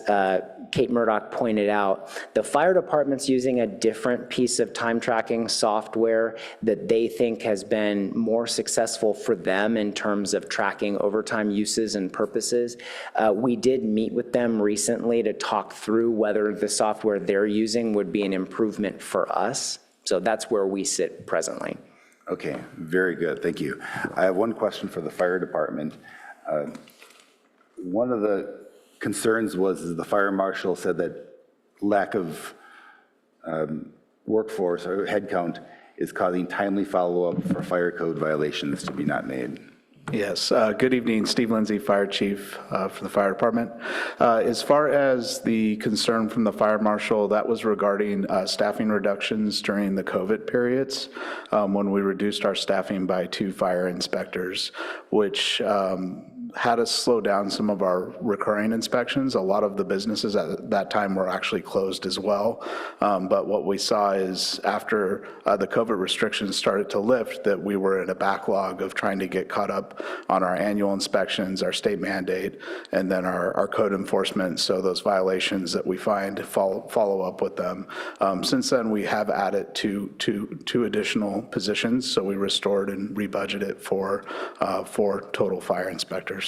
[SPEAKER 7] Kate Murdoch pointed out, the fire department's using a different piece of time tracking software that they think has been more successful for them in terms of tracking overtime uses and purposes. We did meet with them recently to talk through whether the software they're using would be an improvement for us. So that's where we sit presently.
[SPEAKER 8] Okay, very good, thank you. I have one question for the fire department. One of the concerns was the fire marshal said that lack of workforce or headcount is causing timely follow-up for fire code violations to be not made.
[SPEAKER 9] Yes, good evening, Steve Lindsay, Fire Chief for the Fire Department. As far as the concern from the Fire Marshal, that was regarding staffing reductions during the COVID periods, when we reduced our staffing by 2 fire inspectors, which had us slow down some of our recurring inspections. A lot of the businesses at that time were actually closed as well. But what we saw is after the COVID restrictions started to lift, that we were in a backlog of trying to get caught up on our annual inspections, our state mandate, and then our code enforcement. So those violations that we find, follow up with them. Since then, we have added two additional positions. So we restored and rebudgeted for 4 total fire inspectors.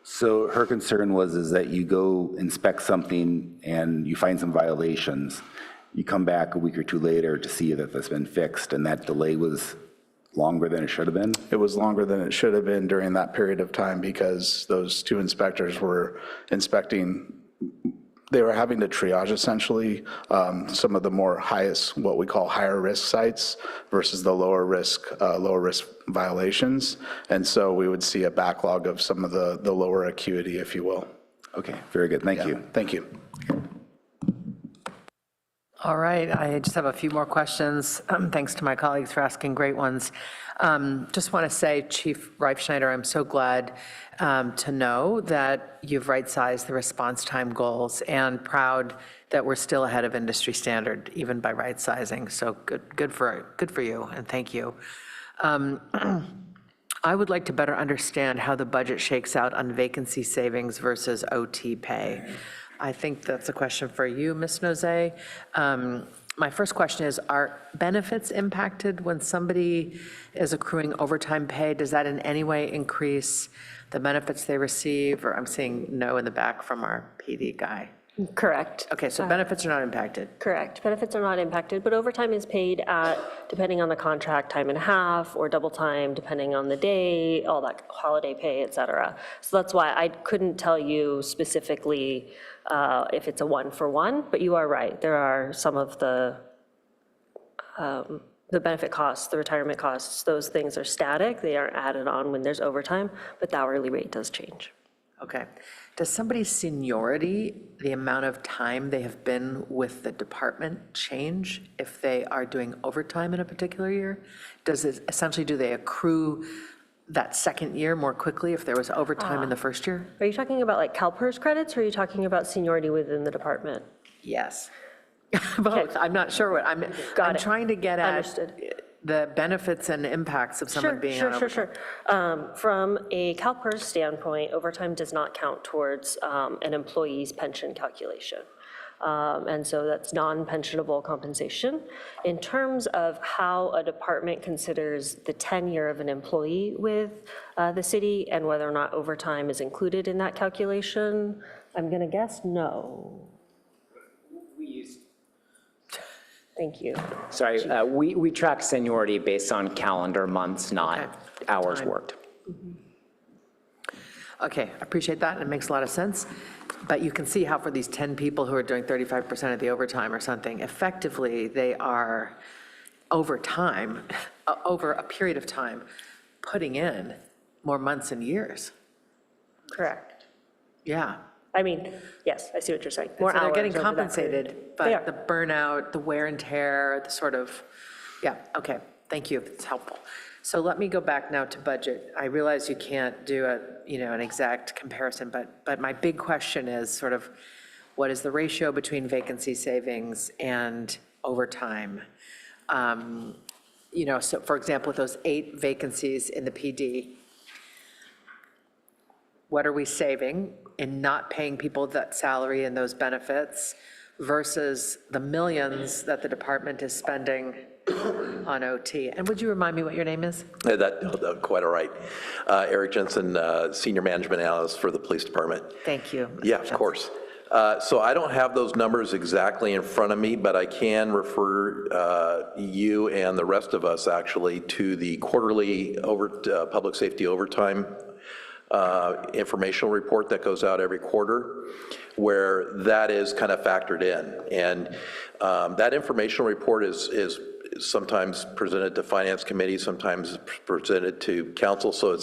[SPEAKER 8] So her concern is that you go inspect something and you find some violations. You come back a week or 2 later to see that that's been fixed, and that delay was longer than it should have been?
[SPEAKER 9] It was longer than it should have been during that period of time because those two inspectors were inspecting, they were having to triage essentially some of the more highest, what we call higher risk sites versus the lower risk violations. And so we would see a backlog of some of the lower acuity, if you will.
[SPEAKER 8] Okay, very good, thank you.
[SPEAKER 9] Thank you.
[SPEAKER 2] All right, I just have a few more questions. Thanks to my colleagues for asking great ones. Just want to say, Chief Reifschneider, I'm so glad to know that you've right-sized the response time goals and proud that we're still ahead of industry standard, even by right-sizing. So good for you, and thank you. I would like to better understand how the budget shakes out on vacancy savings versus OT pay. I think that's a question for you, Ms. Nozay. My first question is, are benefits impacted when somebody is accruing overtime pay? Does that in any way increase the benefits they receive? Or I'm seeing no in the back from our PD guy.
[SPEAKER 6] Correct.
[SPEAKER 2] Okay, so benefits are not impacted.
[SPEAKER 6] Correct. Benefits are not impacted, but overtime is paid at, depending on the contract, time and a half, or double time, depending on the day, all that holiday pay, et cetera. So that's why I couldn't tell you specifically if it's a one-for-one, but you are right. There are some of the benefit costs, the retirement costs, those things are static. They aren't added on when there's overtime, but the hourly rate does change.
[SPEAKER 2] Okay. Does somebody's seniority, the amount of time they have been with the department, change if they are doing overtime in a particular year? Does it essentially, do they accrue that second year more quickly if there was overtime in the first year?
[SPEAKER 6] Are you talking about like CalPERS credits, or are you talking about seniority within the department?
[SPEAKER 2] Yes. Both. I'm not sure what, I'm trying to get at
[SPEAKER 6] Understood.
[SPEAKER 2] the benefits and impacts of someone being on overtime.
[SPEAKER 6] Sure. From a CalPERS standpoint, overtime does not count towards an employee's pension calculation. And so that's non-pensionable compensation. In terms of how a department considers the tenure of an employee with the city and whether or not overtime is included in that calculation, I'm going to guess no. Thank you.
[SPEAKER 7] Sorry, we track seniority based on calendar months, not
[SPEAKER 2] Okay.
[SPEAKER 7] hours
[SPEAKER 2] Time.
[SPEAKER 7] worked.
[SPEAKER 2] Okay, I appreciate that, and it makes a lot of sense. But you can see how for these 10 people who are doing 35% of the overtime or something, effectively, they are over time, over a period of time, putting in more months and years.
[SPEAKER 6] Correct.
[SPEAKER 2] Yeah.
[SPEAKER 6] I mean, yes, I see what you're saying. More
[SPEAKER 2] So they're
[SPEAKER 6] hours
[SPEAKER 2] getting
[SPEAKER 6] over that
[SPEAKER 2] compensated,
[SPEAKER 6] period. They
[SPEAKER 2] but
[SPEAKER 6] are.
[SPEAKER 2] the burnout, the wear and tear, the sort of, yeah, okay, thank you, it's helpful. So let me go back now to budget. I realize you can't do an exact comparison, but my big question is sort of, what is the ratio between vacancy savings and overtime? So for example, with those 8 vacancies in the PD, what are we saving in not paying people that salary and those benefits versus the millions that the department is spending on OT? And would you remind me what your name is?
[SPEAKER 10] Quite all right. Eric Jensen, Senior Management Analyst for the Police Department.
[SPEAKER 2] Thank you. Mr.
[SPEAKER 10] Yeah, of
[SPEAKER 2] Jensen.
[SPEAKER 10] course. So I don't have those numbers exactly in front of me, but I can refer you and the rest of us actually to the quarterly public safety overtime informational report that goes out every quarter, where that is kind of factored in. And that informational report is sometimes presented to Finance Committee, sometimes presented to Council. So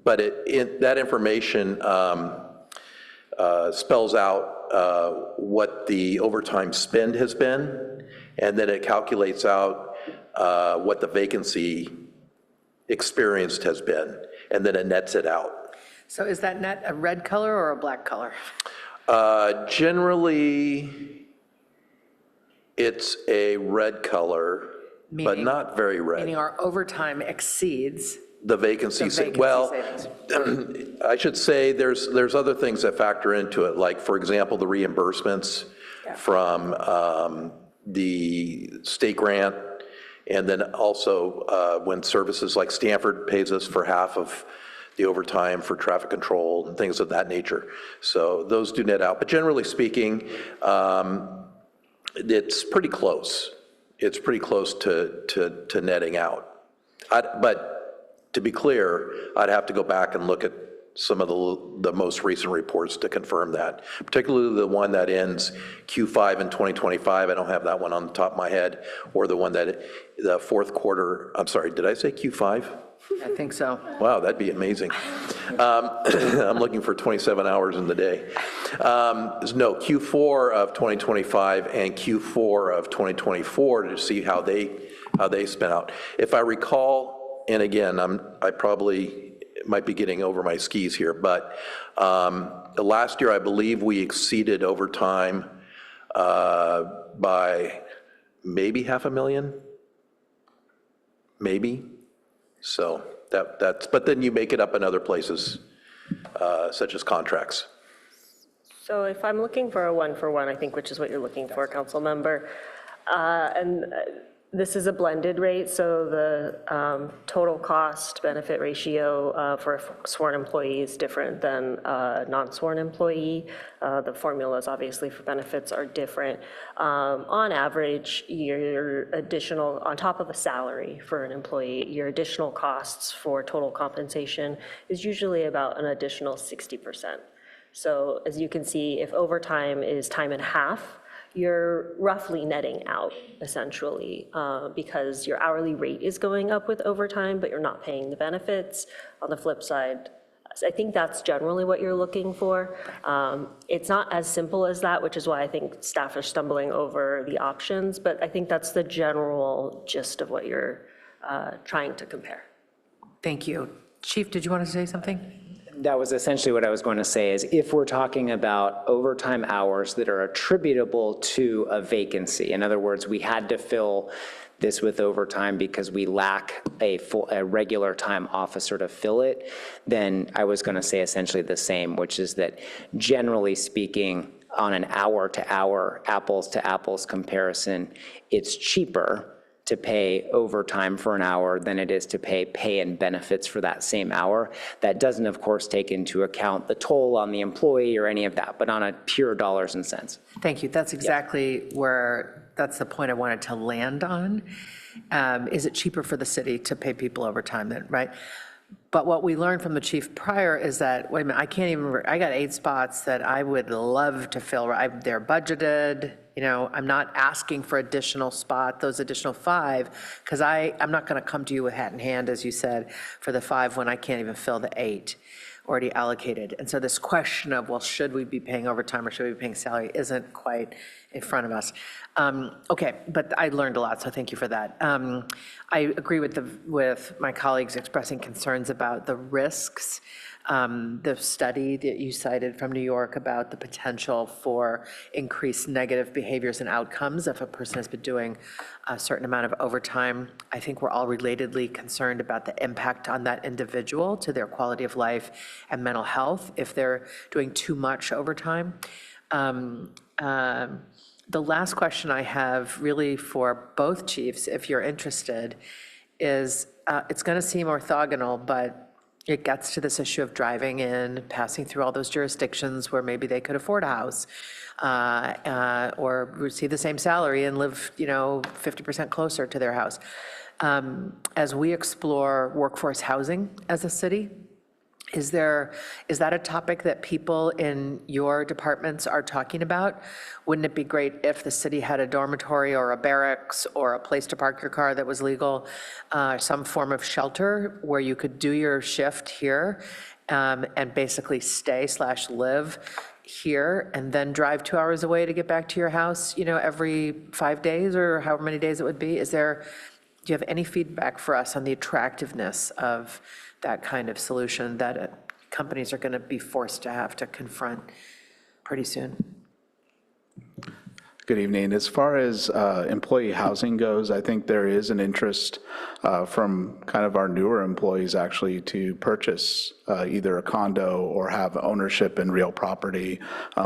[SPEAKER 10] that information spells out what the overtime spend has been, and then it calculates out what the vacancy experienced has been, and then it nets it out.
[SPEAKER 2] So is that net a red color or a black color?
[SPEAKER 10] Generally, it's a red color, but
[SPEAKER 2] Meaning-
[SPEAKER 10] not very red.
[SPEAKER 2] Meaning our overtime exceeds
[SPEAKER 10] The vacancy,
[SPEAKER 2] the vacancy
[SPEAKER 10] well,
[SPEAKER 2] savings.
[SPEAKER 10] I should say there's other things that factor into it, like, for example, the reimbursements from the state grant, and then also when services like Stanford pays us for half of the overtime for traffic control and things of that nature. So those do net out. But generally speaking, it's pretty close. it's pretty close to netting out. But to be clear, I'd have to go back and look at some of the most recent reports to confirm that, particularly the one that ends Q5 in 2025. I don't have that one on the top of my head, or the one that, the fourth quarter, I'm sorry, did I say Q5?
[SPEAKER 2] I think so.
[SPEAKER 10] Wow, that'd be amazing. I'm looking for 27 hours in the day. No, Q4 of 2025 and Q4 of 2024 to see how they spin out. If I recall, and again, I probably might be getting over my skis here, but last year I believe we exceeded overtime by maybe 500,000, maybe. So that's, but then you make it up in other places, such as contracts.
[SPEAKER 6] So if I'm looking for a one-for-one, I think, which is what you're looking for, council member, and this is a blended rate, so the total cost benefit ratio for a sworn employee is different than a non-sworn employee. The formulas, obviously, for benefits are different. On average, your additional, on top of a salary for an employee, your additional costs for total compensation is usually about an additional 60%. So as you can see, if overtime is time and a half, you're roughly netting out, essentially, because your hourly rate is going up with overtime, but you're not paying the benefits. On the flip side, I think that's generally what you're looking for. It's not as simple as that, which is why I think staff are stumbling over the options, but I think that's the general gist of what you're trying to compare.
[SPEAKER 2] Thank you. Chief, did you want to say something?
[SPEAKER 7] That was essentially what I was going to say, is if we're talking about overtime hours that are attributable to a vacancy, in other words, we had to fill this with overtime because we lack a regular time officer to fill it, then I was going to say essentially the same, which is that generally speaking, on an hour-to-hour, apples-to-apples comparison, it's cheaper to pay overtime for an hour than it is to pay and benefits for that same hour. That doesn't, of course, take into account the toll on the employee or any of that, but on a pure dollars and cents.
[SPEAKER 2] Thank you. That's exactly that's the point I wanted to land on. Is it cheaper for the city to pay people overtime then, right? But what we learned from the chief prior is that, wait a minute, I got 8 spots that I would love to fill. They're budgeted, I'm not asking for additional spot, those additional 5, because I'm not going to come to you with hat in hand, as you said, for the 5 when I can't even fill the 8 already allocated. And so this question of, well, should we be paying overtime or should we be paying salary isn't quite in front of us. Okay, but I learned a lot, so thank you for that. I agree with my colleagues expressing concerns about the risks. The study that you cited from New York about the potential for increased negative behaviors and outcomes if a person has been doing a certain amount of overtime. I think we're all relatedly concerned about the impact on that individual to their quality of life and mental health if they're doing too much overtime. The last question I have really for both chiefs, if you're interested, is it's going to seem orthogonal, but it gets to this issue of driving in, passing through all those jurisdictions where maybe they could afford a house or receive the same salary and live, 50% closer to their house. As we explore workforce housing as a city, is that a topic that people in your departments are talking about? Wouldn't it be great if the city had a dormitory or a barracks or a place to park your car that was legal, some form of shelter where you could do your shift here and basically stay/live here and then drive 2 hours away to get back to your house, every 5 days or however many days it would be? Do you have any feedback for us on the attractiveness of that kind of solution that companies are going to be forced to have to confront pretty soon?
[SPEAKER 9] Good evening. As far as employee housing goes, I think there is an interest from kind of our newer employees actually to purchase either a condo or have ownership in real property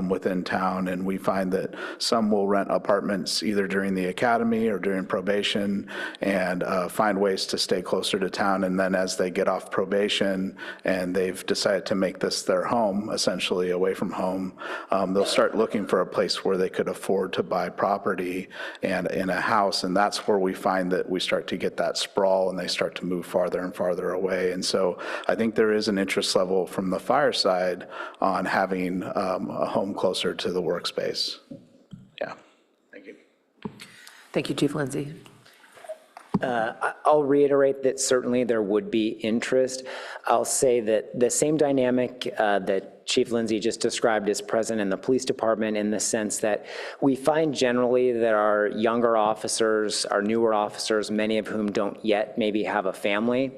[SPEAKER 9] within town. And we find that some will rent apartments either during the academy or during probation and find ways to stay closer to town. And then as they get off probation and they've decided to make this their home, essentially away from home, they'll start looking for a place where they could afford to buy property and in a house, and that's where we find that we start to get that sprawl and they start to move farther and farther away. And so I think there is an interest level from the fire side on having a home closer to the workspace. Yeah, thank you.
[SPEAKER 2] Thank you, Chief Lindsay.
[SPEAKER 7] I'll reiterate that certainly there would be interest. I'll say that the same dynamic that Chief Lindsay just described is present in the police department, in the sense that we find generally that our younger officers, our newer officers, many of whom don't yet maybe have a family,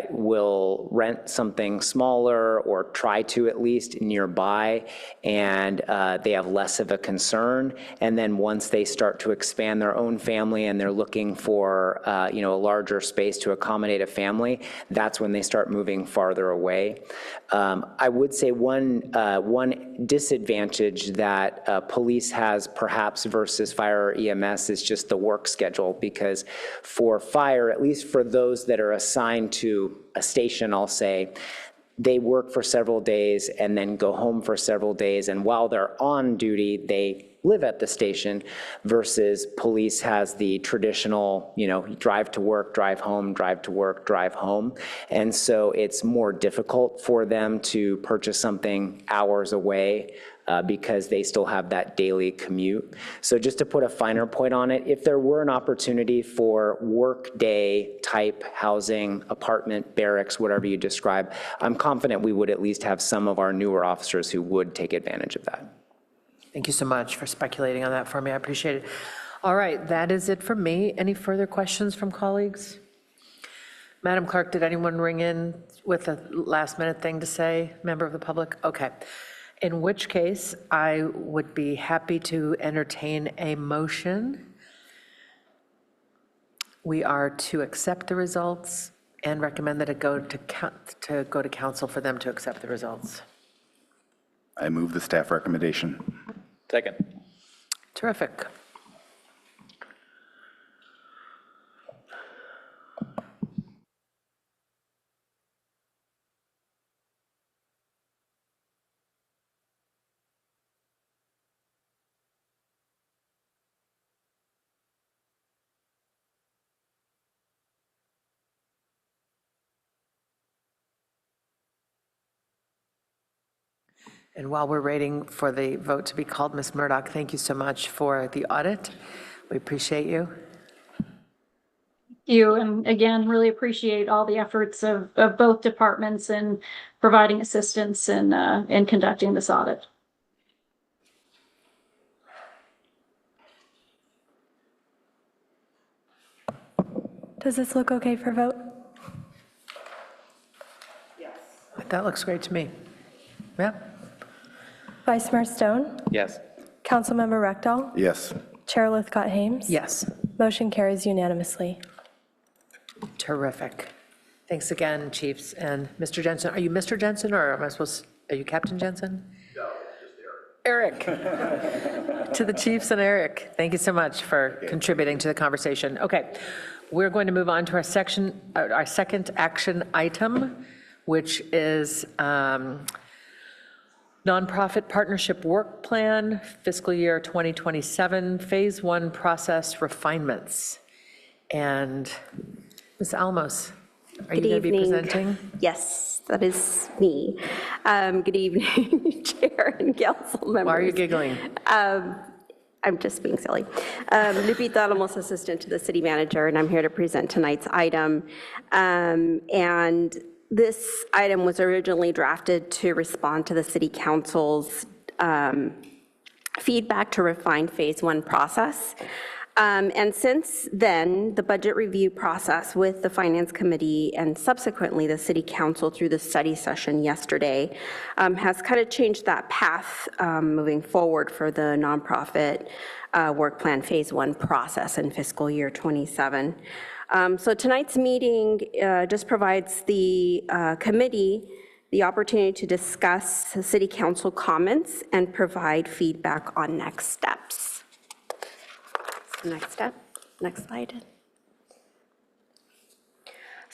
[SPEAKER 7] will rent something smaller or try to at least nearby, and they have less of a concern. And then once they start to expand their own family and they're looking for a larger space to accommodate a family, that's when they start moving farther away. I would say one disadvantage that police has perhaps versus fire or EMS is just the work schedule, because for fire, at least for those that are assigned to a station, I'll say, they work for several days and then go home for several days, and while they're on duty, they live at the station, versus police has the traditional, drive to work, drive home, drive to work, drive home. And so it's more difficult for them to purchase something hours away because they still have that daily commute. So just to put a finer point on it, if there were an opportunity for work-day type housing, apartment, barracks, whatever you describe, I'm confident we would at least have some of our newer officers who would take advantage of that.
[SPEAKER 2] Thank you so much for speculating on that for me. I appreciate it. All right, that is it from me. Any further questions from colleagues? Madam Clerk, did anyone ring in with a last-minute thing to say, member of the public? Okay. In which case, I would be happy to entertain a motion. We are to accept the results and recommend that it go to council for them to accept the results.
[SPEAKER 8] I move the staff recommendation.
[SPEAKER 4] Second.
[SPEAKER 2] Terrific. And while we're waiting for the vote to be called, Ms. Murdoch, thank you so much for the audit. We appreciate you.
[SPEAKER 5] You, and again, really appreciate all the efforts of both departments in providing assistance in conducting this audit.
[SPEAKER 3] Does this look okay for vote?
[SPEAKER 2] That looks great to me. Yeah.
[SPEAKER 3] Vice Mayor Stone?
[SPEAKER 4] Yes.
[SPEAKER 3] Councilmember Rectal?
[SPEAKER 8] Yes.
[SPEAKER 3] Chair Lithcott-Hames?
[SPEAKER 2] Yes.
[SPEAKER 3] Motion carries unanimously.
[SPEAKER 2] Terrific. Thanks again, Chiefs. And Mr. Jensen, are you Mr. Jensen, or am I supposed, are you Captain Jensen? No, just Eric. Eric. To the Chiefs and Eric, thank you so much for contributing to the conversation. Okay, we're going to move on to our second action item, which is Nonprofit Partnership Work Plan, fiscal year 2027, Phase 1 process refinements. And Ms. Almos, are you going to be presenting?
[SPEAKER 11] Yes, that is me. Good evening, Chair and council members.
[SPEAKER 2] Why are you giggling?
[SPEAKER 11] I'm just being silly. Lupita Alamos, assistant to the city manager, and I'm here to present tonight's item. And this item was originally drafted to respond to the city council's feedback to refine Phase 1 process. And since then, the budget review process with the Finance Committee and subsequently the City Council through the study session yesterday has kind of changed that path moving forward for the nonprofit work plan Phase 1 process in fiscal year 27. So tonight's meeting just provides the committee the opportunity to discuss City Council comments and provide feedback on next steps. Next step, next slide.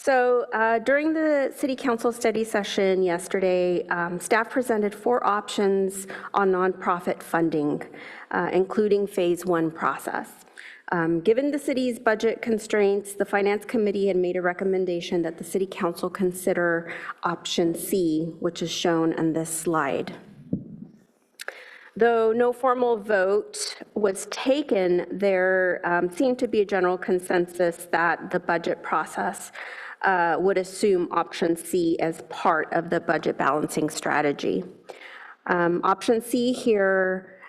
[SPEAKER 11] So during the City Council study session yesterday, staff presented 4 options on nonprofit funding, including Phase 1 process. Given the city's budget constraints, the Finance Committee had made a recommendation that the City Council consider option C, which is shown on this slide. Though no formal vote was taken, there seemed to be a general consensus that the budget process would assume option C as part of the budget balancing strategy. Option C here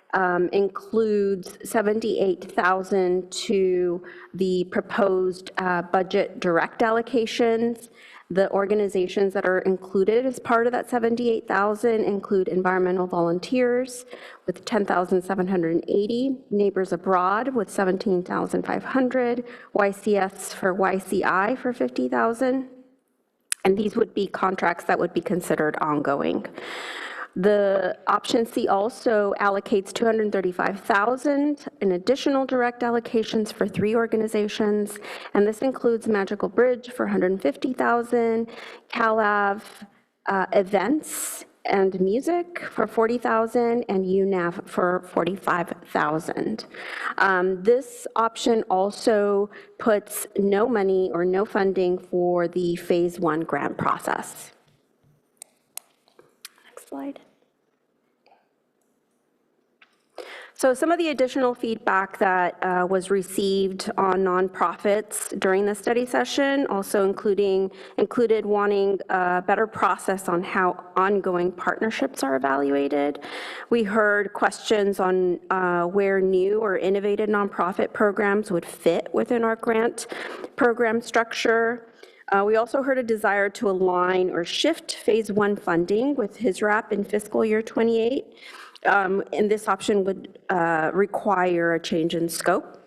[SPEAKER 11] includes $78,000 to the proposed budget direct allocations. The organizations that are included as part of that $78,000 include environmental volunteers with $10,780, Neighbors Abroad with $17,500, YCS for YCI for $50,000, and these would be contracts that would be considered ongoing. The option C also allocates $235,000 in additional direct allocations for 3 organizations, and this includes Magical Bridge for $150,000, CalAV Events and Music for $40,000, and UNAV for $45,000. This option also puts no money or no funding for the Phase 1 grant process. Next slide. So some of the additional feedback that was received on nonprofits during the study session also included wanting a better process on how ongoing partnerships are evaluated. We heard questions on where new or innovative nonprofit programs would fit within our grant program structure. We also heard a desire to align or shift Phase 1 funding with HISRAP in fiscal year '28. And this option would require a change in scope.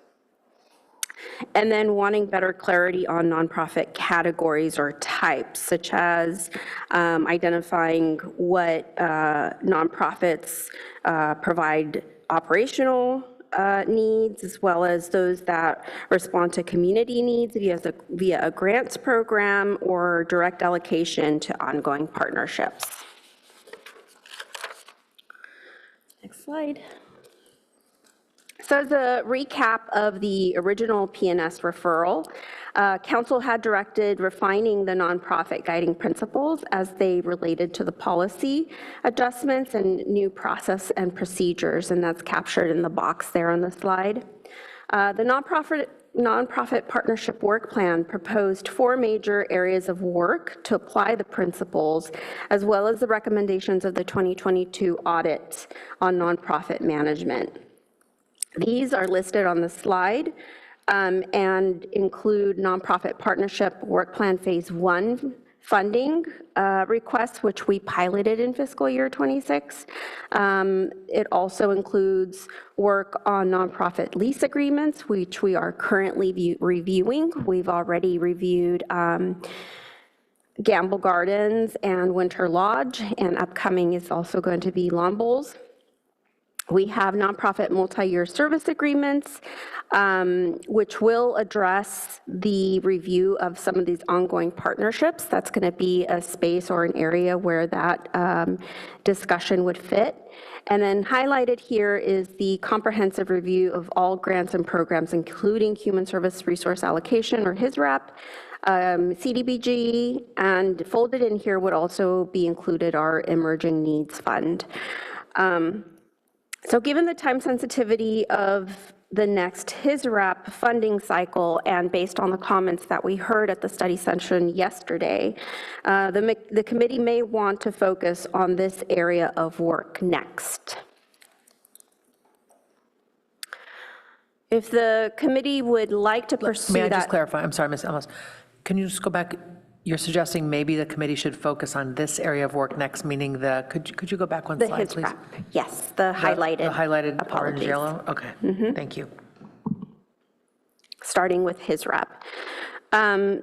[SPEAKER 11] And then wanting better clarity on nonprofit categories or types, such as identifying what nonprofits provide operational needs, as well as those that respond to community needs via a grants program or direct allocation to ongoing partnerships. Next slide. So as a recap of the original PNS referral, Council had directed refining the nonprofit guiding principles as they related to the policy adjustments and new process and procedures, and that's captured in the box there on the slide. The nonprofit partnership work plan proposed 4 major areas of work to apply the principles, as well as the recommendations of the 2022 audit on nonprofit management. These are listed on the slide and include nonprofit partnership work plan Phase 1 funding requests, which we piloted in fiscal year '26. It also includes work on nonprofit lease agreements, which we are currently reviewing. We've already reviewed Gamble Gardens and Winter Lodge, and upcoming is also going to be Lawn Bowls. We have nonprofit multi-year service agreements, which will address the review of some of these ongoing partnerships. That's going to be a space or an area where that discussion would fit. And then highlighted here is the comprehensive review of all grants and programs, including Human Service Resource Allocation, or HISRAP, CDBG, and folded in here would also be included our Emerging Needs Fund. So given the time sensitivity of the next HISRAP funding cycle, and based on the comments that we heard at the study session yesterday, the committee may want to focus on this area of work next. If the committee would like to pursue that.
[SPEAKER 2] May I just clarify? I'm sorry, Ms. Ellis. Can you just go back? You're suggesting maybe the committee should focus on this area of work next, meaning the, could you go back one slide, please?
[SPEAKER 11] Yes, the highlighted.
[SPEAKER 2] The highlighted orange,
[SPEAKER 11] Apologies.
[SPEAKER 2] yellow? Okay, thank you.
[SPEAKER 11] Starting with HISRAP.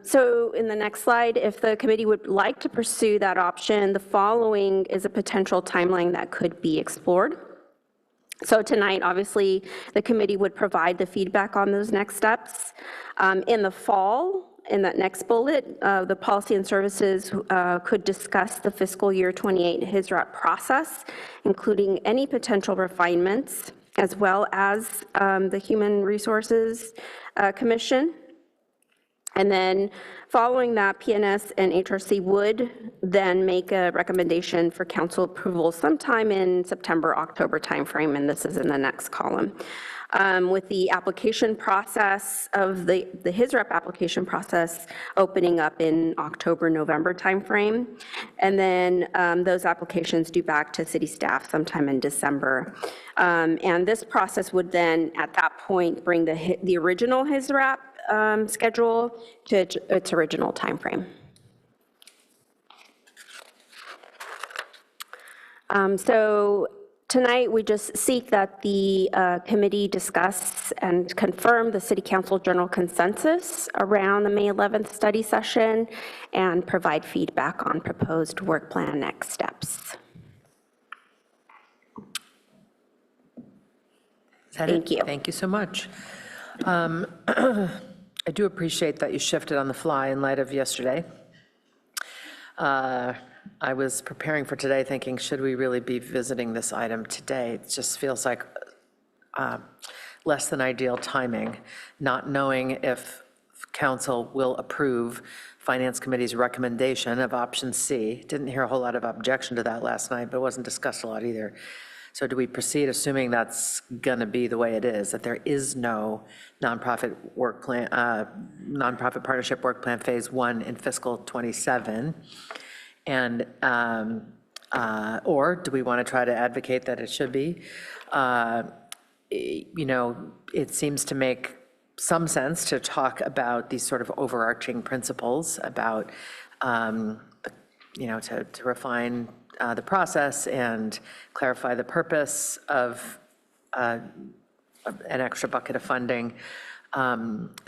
[SPEAKER 11] So in the next slide, if the committee would like to pursue that option, the following is a potential timeline that could be explored. So tonight, obviously, the committee would provide the feedback on those next steps. In the fall, in that next bullet, the policy and services could discuss the fiscal year 28 HISRAP process, including any potential refinements, as well as the Human Resources Commission. And then following that, PNS and HRC would then make a recommendation for council approval sometime in September, October timeframe, and this is in the next column. With the application process of the HISRAP application process opening up in October, November timeframe, and then those applications due back to city staff sometime in December. And this process would then, at that point, bring the original HISRAP schedule to its original timeframe. So tonight, we just seek that the committee discuss and confirm the City Council general consensus around the May 11th study session and provide feedback on proposed work plan next steps. Thank you.
[SPEAKER 2] Thank you so much. I do appreciate that you shifted on the fly in light of yesterday. I was preparing for today thinking, should we really be visiting this item today? It just feels like less than ideal timing, not knowing if council will approve Finance Committee's recommendation of option C. Didn't hear a whole lot of objection to that last night, but it wasn't discussed a lot either. So do we proceed assuming that's going to be the way it is, that there is no nonprofit work plan, nonprofit partnership work plan phase 1 in fiscal 27? And, or do we want to try to advocate that it should be? You know, it seems to make some sense to talk about these sort of overarching principles about, you know, to refine the process and clarify the purpose of an extra bucket of funding.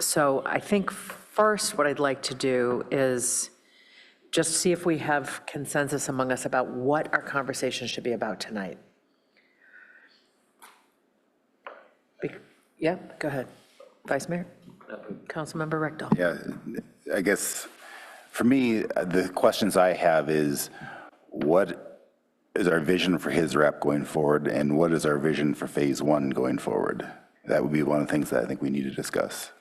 [SPEAKER 2] So I think first what I'd like to do is just see if we have consensus among us about what our conversation should be about tonight. Yeah, go ahead. Vice Mayor? Councilmember Rectal.
[SPEAKER 8] Yeah, I guess for me, the questions I have is, what is our vision for HISRAP going forward, and what is our vision for phase 1 going forward? That would be one of the things that I think we need to discuss.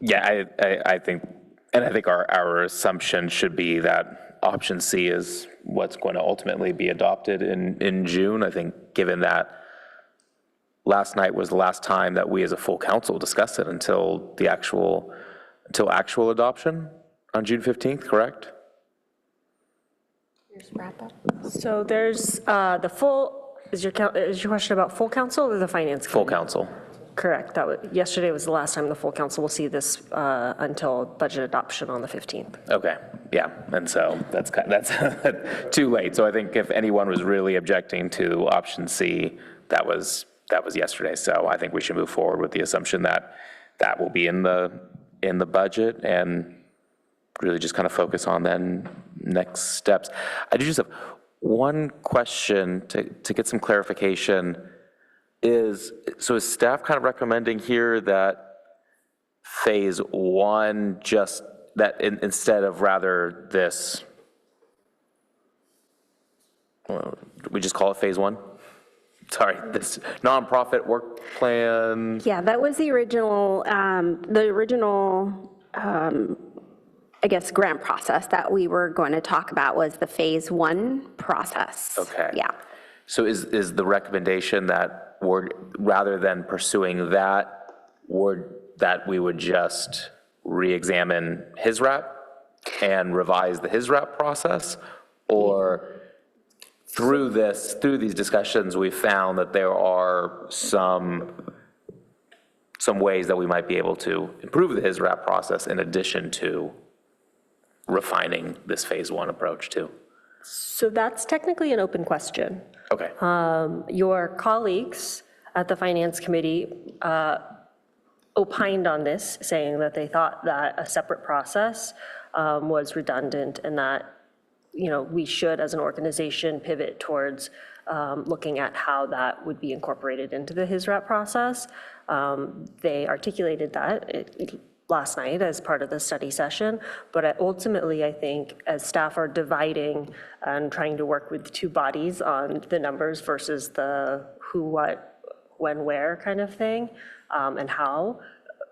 [SPEAKER 4] Yeah, I think, and I think our assumption should be that option C is what's going to ultimately be adopted in June. I think given that last night was the last time that we as a full council discussed it until actual adoption on June 15th, correct?
[SPEAKER 6] So there's the full, is your question about full council or the finance committee?
[SPEAKER 4] Full council.
[SPEAKER 6] Correct. Yesterday was the last time the full council will see this until budget adoption on the 15th.
[SPEAKER 4] Okay, yeah, and so that's too late. So I think if anyone was really objecting to option C, that was yesterday. So I think we should move forward with the assumption that that will be in the budget and really just kind of focus on then next steps. I do just have one question to get some clarification. Is staff kind of recommending here that phase 1 just that instead of rather this, we just call it phase 1? Sorry, this nonprofit work plan.
[SPEAKER 11] Yeah, that was the original, I guess, grant process that we were going to talk about was the phase 1 process.
[SPEAKER 4] Okay.
[SPEAKER 11] Yeah.
[SPEAKER 4] So is the recommendation that rather than pursuing that, that we would just re-examine HISRAP and revise the HISRAP process? Or through these discussions, we found that there are some ways that we might be able to improve the HISRAP process in addition to refining this phase 1 approach too?
[SPEAKER 6] So that's technically an open question.
[SPEAKER 4] Okay.
[SPEAKER 6] Your colleagues at the Finance Committee opined on this, saying that they thought that a separate process was redundant and that we should, as an organization, pivot towards looking at how that would be incorporated into the HISRAP process. They articulated that last night as part of the study session, but ultimately, I think as staff are dividing and trying to work with two bodies on the numbers versus the who, what, when, where kind of thing, and how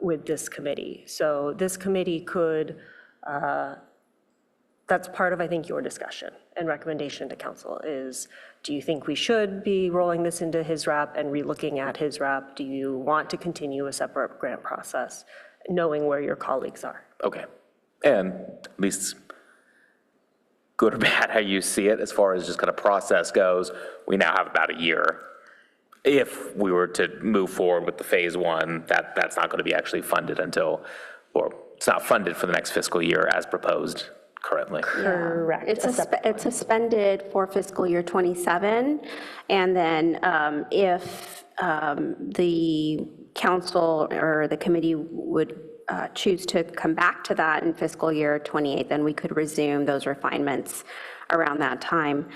[SPEAKER 6] with this committee. So this committee could, that's part of, I think, your discussion and recommendation to council is, do you think we should be rolling this into HISRAP and relooking at HISRAP? Do you want to continue a separate grant process, knowing where your colleagues are?
[SPEAKER 4] Okay. And at least good or bad, how you see it, as far as just kind of process goes, we now have about a year. If we were to move forward with the phase one, that's not going to be actually funded until, or it's not funded for the next fiscal year as proposed currently.
[SPEAKER 6] Correct.
[SPEAKER 11] It's suspended for fiscal year '27, and then if the council or the committee would choose to come back to that in fiscal year '28, then we could resume those refinements around that time.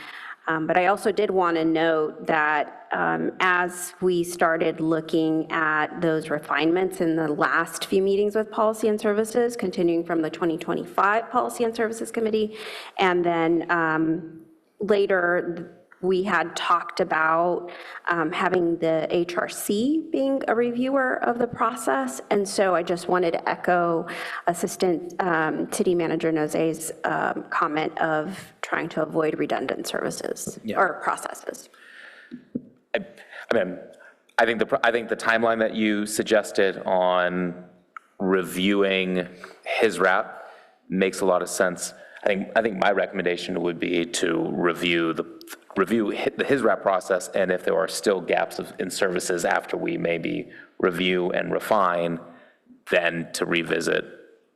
[SPEAKER 11] But I also did want to note that as we started looking at those refinements in the last few meetings with Policy and Services, continuing from the 2025 Policy and Services Committee, and then later we had talked about having the HRC being a reviewer of the process. And so I just wanted to echo Assistant City Manager Noze's comment of trying to avoid redundant services or processes.
[SPEAKER 4] I mean, I think the timeline that you suggested on reviewing HISRAP makes a lot of sense. I think my recommendation would be to review the HISRAP process, and if there are still gaps in services after we maybe review and refine, then to revisit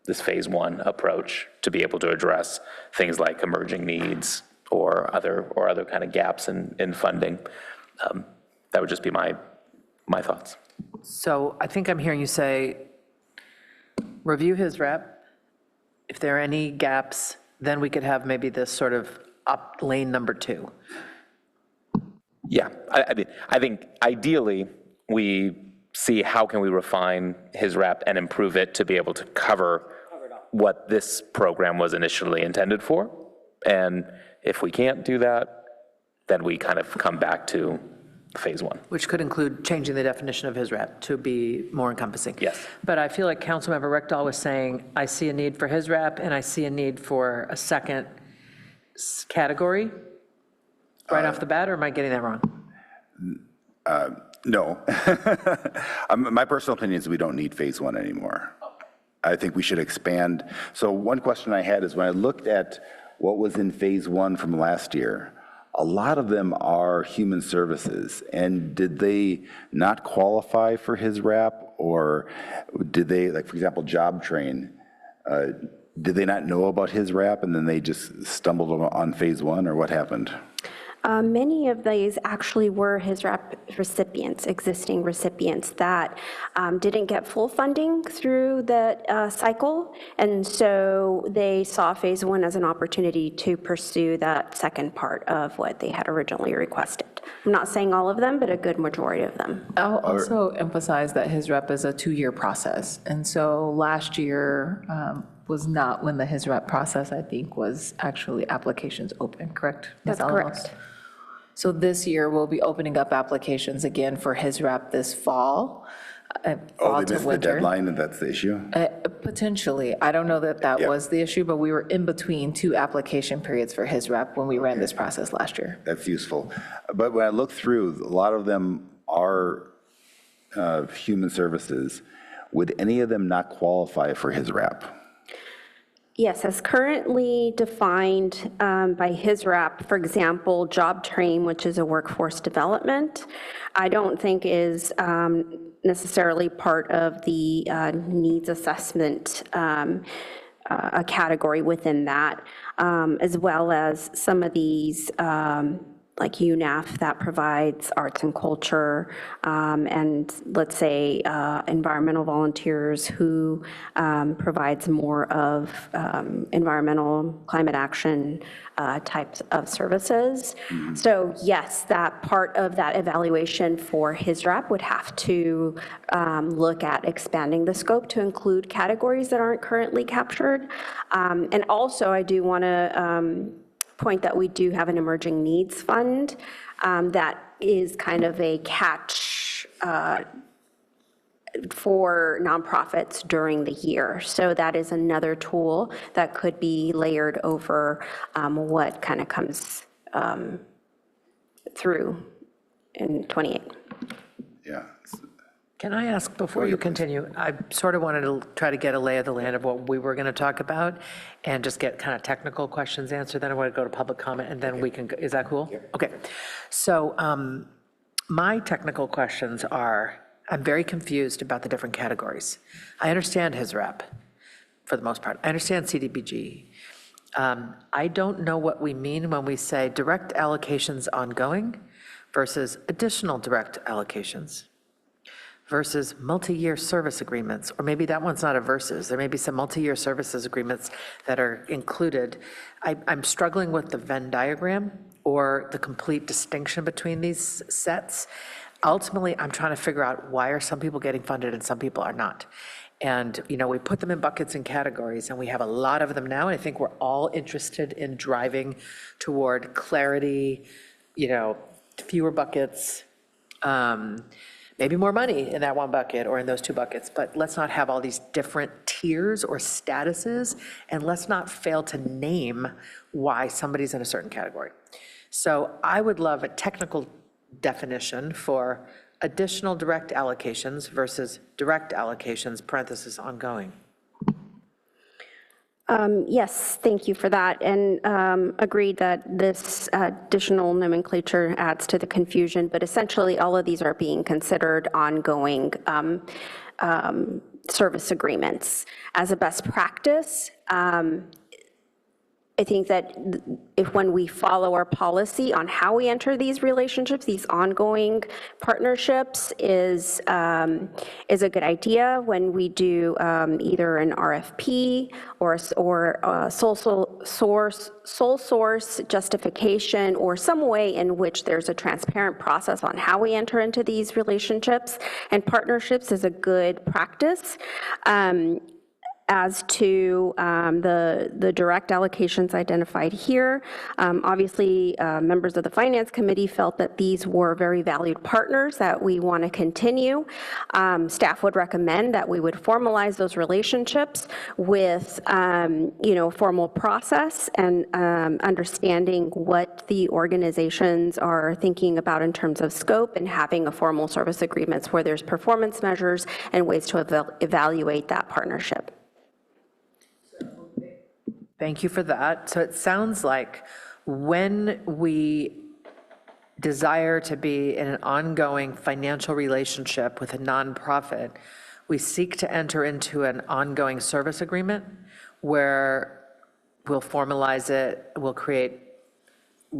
[SPEAKER 4] this phase one approach to be able to address things like emerging needs or other kind of gaps in funding. That would just be my thoughts.
[SPEAKER 2] So I think I'm hearing you say, review HISRAP. If there are any gaps, then we could have maybe this sort of up lane number two.
[SPEAKER 4] Yeah, I mean, I think ideally, we see how can we refine HISRAP and improve it to be able to cover what this program was initially intended for. And if we can't do that, then we kind of come back to phase one.
[SPEAKER 2] Which could include changing the definition of HISRAP to be more encompassing.
[SPEAKER 4] Yes.
[SPEAKER 2] But I feel like Councilmember Rectal was saying, I see a need for HISRAP and I see a need for a second category right off the bat, or am I getting that wrong?
[SPEAKER 8] No. My personal opinion is we don't need phase one anymore. I think we should expand. So one question I had is when I looked at what was in phase one from last year, a lot of them are human services. And did they not qualify for HISRAP, or did they, like, for example, job train, did they not know about HISRAP and then they just stumbled on phase one, or what happened?
[SPEAKER 11] Many of these actually were HISRAP recipients, existing recipients that didn't get full funding through the cycle, and so they saw phase one as an opportunity to pursue that second part of what they had originally requested. I'm not saying all of them, but a good majority of them.
[SPEAKER 12] I'll also emphasize that HISRAP is a 2-year process, and so last year was not when the HISRAP process, I think, was actually applications open, correct? Ms.
[SPEAKER 11] That's
[SPEAKER 12] Alamos?
[SPEAKER 11] correct.
[SPEAKER 12] So this year, we'll be opening up applications again for HISRAP this fall.
[SPEAKER 8] Oh,
[SPEAKER 12] fall
[SPEAKER 8] they
[SPEAKER 12] to
[SPEAKER 8] missed the
[SPEAKER 12] winter.
[SPEAKER 8] deadline and that's the issue?
[SPEAKER 12] Potentially. I don't know that that
[SPEAKER 8] Yeah.
[SPEAKER 12] was the issue, but we were in between 2 application periods for HISRAP when we ran this process last year.
[SPEAKER 8] That's useful. But when I look through, a lot of them are human services. Would any of them not qualify for HISRAP?
[SPEAKER 11] Yes, as currently defined by HISRAP, for example, job train, which is a workforce development, I don't think is necessarily part of the needs assessment a category within that, as well as some of these like UNAF that provides arts and culture, and let's say environmental volunteers who provides more of environmental climate action types of services. So yes, that part of that evaluation for his rep would have to look at expanding the scope to include categories that aren't currently captured. And also, I do want to point that we do have an emerging needs fund that is kind of a catch for nonprofits during the year. So that is another tool that could be layered over what kind of comes through in 28.
[SPEAKER 8] Yeah.
[SPEAKER 2] Can I ask, before you continue, I sort of wanted to try to get a lay of the land of what we were going to talk about and just get kind of technical questions answered, then I want to go to public comment, and then we can, is that cool? Okay. So my technical questions are, I'm very confused about the different categories. I understand his rep, for the most part. I understand CDBG. I don't know what we mean when we say direct allocations ongoing versus additional direct allocations versus multi-year service agreements, or maybe that one's not a versus. There may be some multi-year services agreements that are included. I'm struggling with the Venn diagram or the complete distinction between these sets. Ultimately, I'm trying to figure out why are some people getting funded and some people are not. And, you know, we put them in buckets and categories, and we have a lot of them now, and I think we're all interested in driving toward clarity, you know, fewer buckets, maybe more money in that one bucket or in those two buckets, but let's not have all these different tiers or statuses, and let's not fail to name why somebody's in a certain category. So I would love a technical definition for additional direct allocations versus direct allocations, parentheses, ongoing.
[SPEAKER 11] Yes, thank you for that, and agreed that this additional nomenclature adds to the confusion, but essentially all of these are being considered ongoing service agreements. As a best practice, I think that when we follow our policy on how we enter these relationships, these ongoing partnerships is a good idea. When we do either an RFP or sole source justification, or some way in which there's a transparent process on how we enter into these relationships and partnerships, is a good practice. As to the direct allocations identified here, obviously, members of the Finance Committee felt that these were very valued partners that we want to continue. Staff would recommend that we would formalize those relationships with, formal process and understanding what the organizations are thinking about in terms of scope, and having a formal service agreements where there's performance measures and ways to evaluate that partnership.
[SPEAKER 2] Thank you for that. So it sounds like when we desire to be in an ongoing financial relationship with a nonprofit, we seek to enter into an ongoing service agreement where we'll formalize it, we'll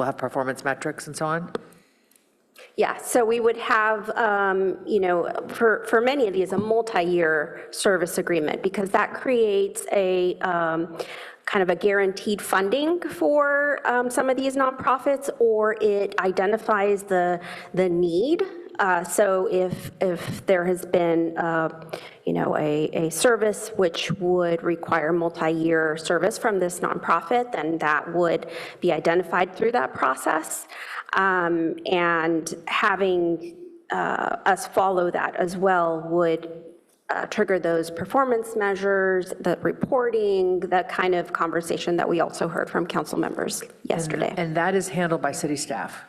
[SPEAKER 2] have performance metrics and so on?
[SPEAKER 11] Yeah, so we would have, for many of these, a multi-year service agreement, because that creates a kind of a guaranteed funding for some of these nonprofits, or it identifies the need. So if there has been, a service which would require multi-year service from this nonprofit, then that would be identified through that process. And having us follow that as well would trigger those performance measures, the reporting, that kind of conversation that we also heard from council members yesterday.
[SPEAKER 2] And that is handled by city staff?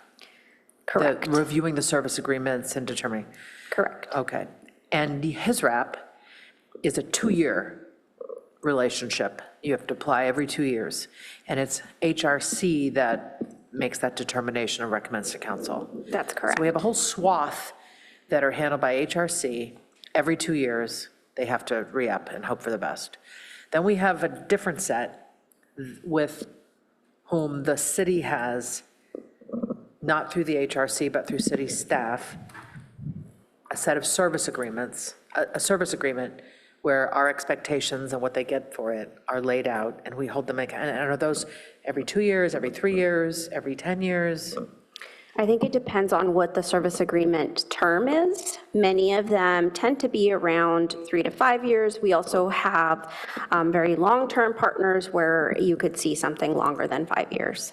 [SPEAKER 11] Correct.
[SPEAKER 2] Reviewing the service agreements and determining?
[SPEAKER 11] Correct.
[SPEAKER 2] Okay. And his rep is a 2-year relationship. You have to apply every 2 years. And it's HRC that makes that determination and recommends to council.
[SPEAKER 11] That's correct.
[SPEAKER 2] So we have a whole swath that are handled by HRC. Every 2 years, they have to re-up and hope for the best. Then we have a different set with whom the city has not through the HRC, but through city staff, a set of service agreements, a service agreement where our expectations and what they get for it are laid out, and we hold them, and are those every 2 years, every 3 years, every 10 years?
[SPEAKER 11] I think it depends on what the service agreement term is. Many of them tend to be around 3 to 5 years. We also have very long-term partners where you could see something longer than 5 years,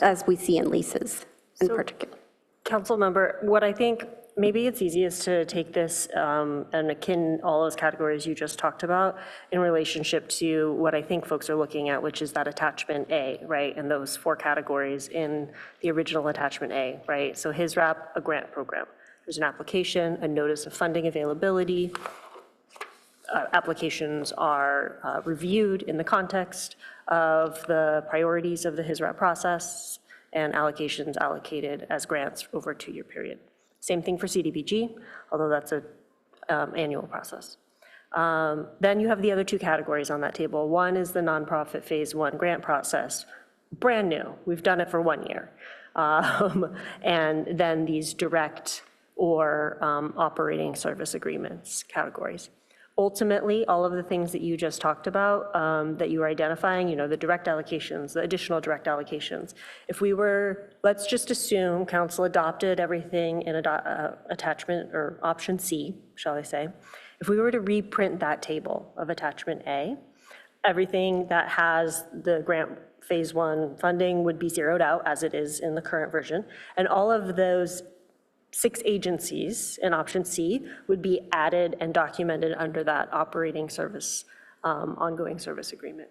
[SPEAKER 11] as we see in leases in particular.
[SPEAKER 6] Council member, what I think, maybe it's easiest to take this and akin all those categories you just talked about in relationship to what I think folks are looking at, which is that attachment A, right? And those 4 categories in the original attachment A, right? So HISRAP, a grant program. There's an application, a notice of funding availability. Applications are reviewed in the context of the priorities of the HISRAP process, and allocations allocated as grants over a 2-year period. Same thing for CDBG, although that's an annual process. Then you have the other 2 categories on that table. One is the nonprofit phase 1 grant process, brand new. We've done it for 1 year. And then these direct or operating service agreements categories. Ultimately, all of the things that you just talked about, that you were identifying, the direct allocations, the additional direct allocations. If we were, let's just assume council adopted everything in attachment or option C, shall I say. If we were to reprint that table of attachment A, everything that has the grant phase 1 funding would be zeroed out as it is in the current version. And all of those 6 agencies in option C would be added and documented under that operating service, ongoing service agreement.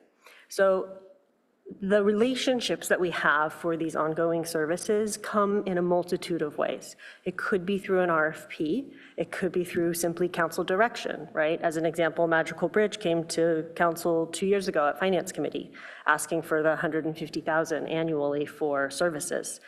[SPEAKER 6] So the relationships that we have for these ongoing services come in a multitude of ways. It could be through an RFP. It could be through simply council direction, right? As an example, Magical Bridge came to council 2 years ago at Finance Committee, asking for the $150,000 annually for services.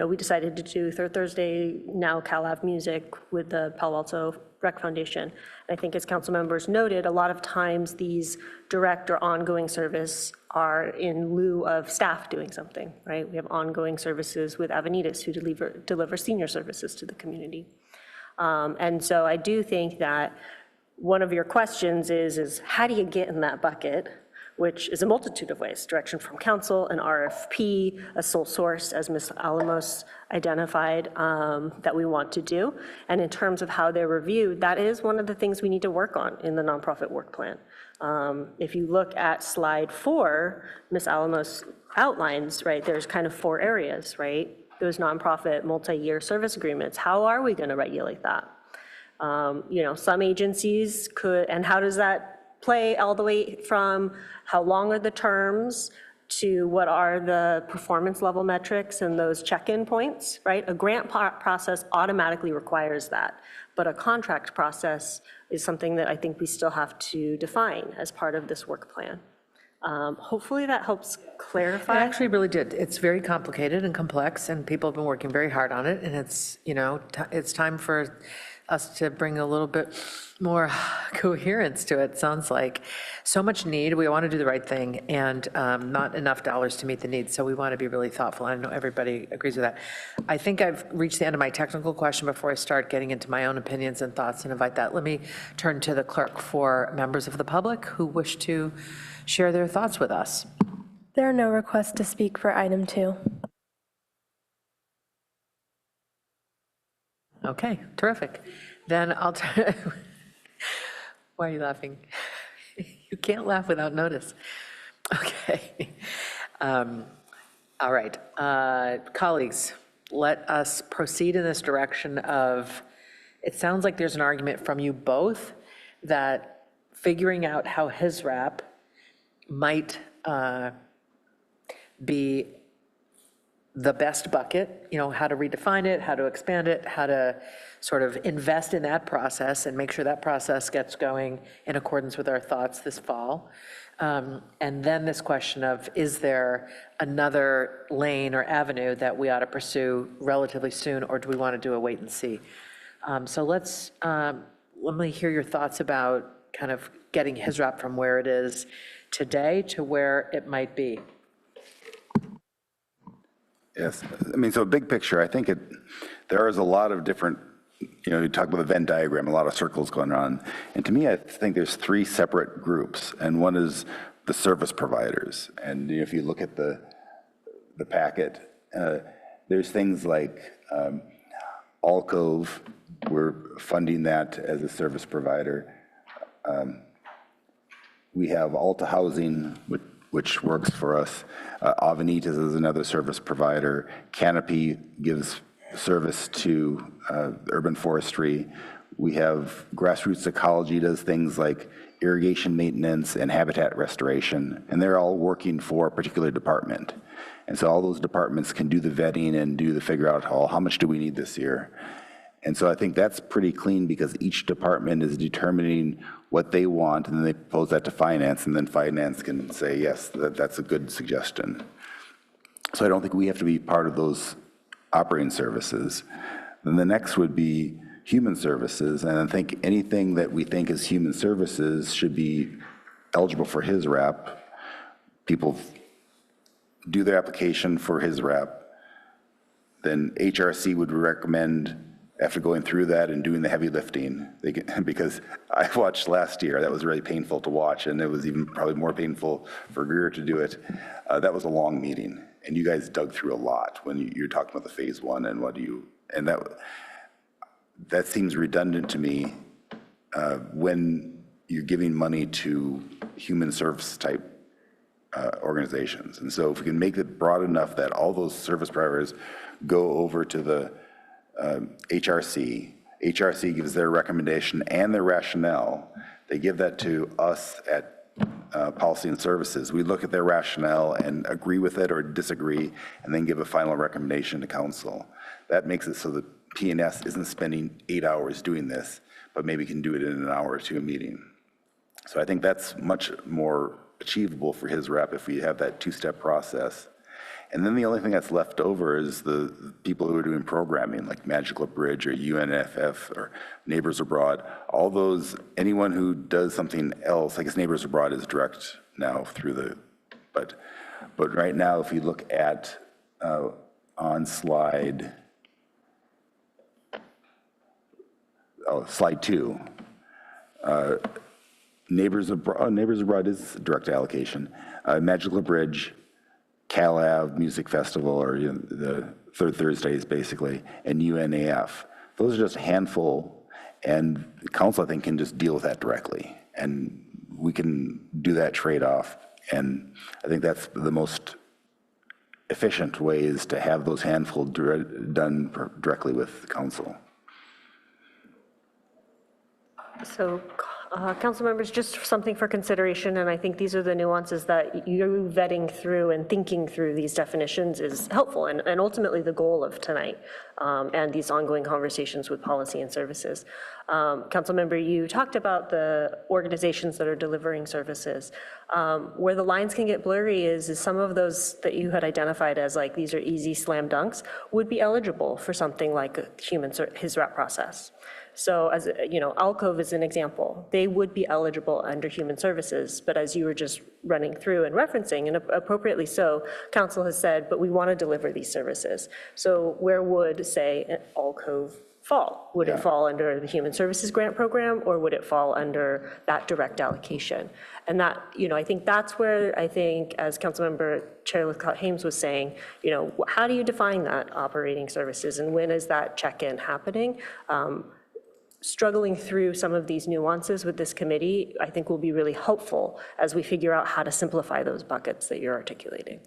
[SPEAKER 6] We decided to do Third Thursday, now CalAV Music with the Palo Alto Rec Foundation. I think as council members noted, a lot of times these direct or ongoing service are in lieu of staff doing something, right? We have ongoing services with Avenidas who deliver senior services to the community. And so I do think that one of your questions is how do you get in that bucket? Which is a multitude of ways, direction from council, an RFP, a sole source, as Ms. Alamos identified, that we want to do. And in terms of how they're reviewed, that is one of the things we need to work on in the nonprofit work plan. If you look at slide 4, Ms. Alamos outlines, right, there's kind of 4 areas, right? Those nonprofit multi-year service agreements, how are we gonna regulate that? Some agencies could, and how does that play all the way from how long are the terms to what are the performance level metrics and those check-in points, right? A grant process automatically requires that, but a contract process is something that I think we still have to define as part of this work plan. Hopefully that helps clarify.
[SPEAKER 2] It actually really did. It's very complicated and complex, and people have been working very hard on it, and it's, it's time for us to bring a little bit more coherence to it. Sounds like so much need. We want to do the right thing, and not enough dollars to meet the needs. So we want to be really thoughtful. I know everybody agrees with that. I think I've reached the end of my technical question before I start getting into my own opinions and thoughts and invite that. Let me turn to the clerk for members of the public who wish to share their thoughts with us.
[SPEAKER 3] There are no requests to speak for item 2.
[SPEAKER 2] Okay, terrific. Then I'll why are you laughing? You can't laugh without notice. Okay. All right. Colleagues, let us proceed in this direction of, it sounds like there's an argument from you both that figuring out how HISRAP might be the best bucket, how to redefine it, how to expand it, how to sort of invest in that process and make sure that process gets going in accordance with our thoughts this fall. And then this question of, is there another lane or avenue that we ought to pursue relatively soon, or do we want to do a wait and see? So let me hear your thoughts about kind of getting HISRAP from where it is today to where it might be.
[SPEAKER 8] Yes, I mean, so big picture, I think there is a lot of different, you talk about the Venn diagram, a lot of circles going on. And to me, I think there's three separate groups, and one is the service providers. And if you look at the packet, there's things like Alcove, we're funding that as a service provider. We have Alta Housing, which works for us. Avenitas is another service provider. Canopy gives service to urban forestry. We have Grassroots Ecology does things like irrigation maintenance and habitat restoration, and they're all working for a particular department. And so all those departments can do the vetting and do the figure out how much do we need this year. And so I think that's pretty clean because each department is determining what they want, and then they propose that to finance, and then finance can say, yes, that's a good suggestion. So I don't think we have to be part of those operating services. Then the next would be human services, and I think anything that we think is human services should be eligible for his rep. People do their application for his rep. Then HRC would recommend, after going through that and doing the heavy lifting, because I watched last year, that was really painful to watch, and it was even probably more painful for Greer to do it. That was a long meeting, and you guys dug through a lot when you're talking about the phase one and and that seems redundant to me when you're giving money to human service type organizations. And so if we can make it broad enough that all those service providers go over to the HRC gives their recommendation and their rationale. They give that to us at Policy and Services. We look at their rationale and agree with it or disagree, and then give a final recommendation to council. That makes it so that P&S isn't spending 8 hours doing this, but maybe can do it in an hour or two a meeting. So I think that's much more achievable for his rep if we have that two-step process. And then the only thing that's left over is the people who are doing programming, like Magical Bridge or UNFF or Neighbors Abroad. All those, anyone who does something else, I guess Neighbors Abroad is direct now through but right now, if you look at on slide 2, Neighbors Abroad is direct allocation. Magical Bridge, Cal Ave Music Festival, or the third Thursdays basically, and UNAF. Those are just a handful, and the council, I think, can just deal with that directly, and we can do that trade-off. And I think that's the most efficient way, is to have those handful done directly with the council.
[SPEAKER 6] So, council members, just something for consideration, and I think these are the nuances that you vetting through and thinking through these definitions is helpful, and ultimately the goal of tonight, and these ongoing conversations with Policy and Services. Council member, you talked about the organizations that are delivering services. Where the lines can get blurry is some of those that you had identified as like these are easy slam dunks would be eligible for something like a his rep process. So as Alcove is an example. They would be eligible under human services, but as you were just running through and referencing, and appropriately so, council has said, but we want to deliver these services. So where would, say, Alcove fall? Would it fall under the Human Services Grant Program, or would it fall under that direct allocation? And that, I think that's where I think, as Councilmember Chair Lithcott-Hames was saying, how do you define that operating services, and when is that check-in happening? Struggling through some of these nuances with this committee, I think will be really helpful as we figure out how to simplify those buckets that you're articulating.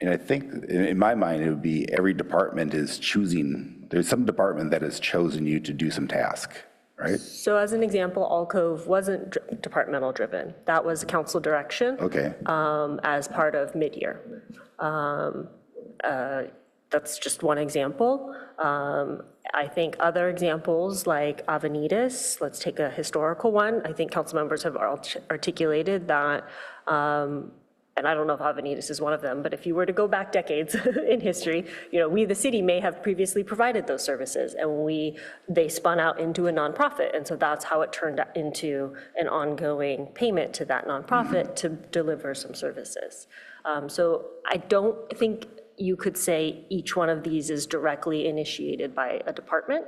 [SPEAKER 8] And I think, in my mind, it would be every department is choosing, there's some department that has chosen you to do some task, right?
[SPEAKER 6] So as an example, Alcove wasn't departmental driven. That was council direction.
[SPEAKER 8] Okay.
[SPEAKER 6] As part of mid-year. That's just one example. I think other examples like Avenidas, let's take a historical one. I think council members have articulated that, and I don't know if Avenidas is one of them, but if you were to go back decades in history, we, the city, may have previously provided those services, and they spun out into a nonprofit, and so that's how it turned into an ongoing payment to that nonprofit to deliver some services. So I don't think you could say each one of these is directly initiated by a department.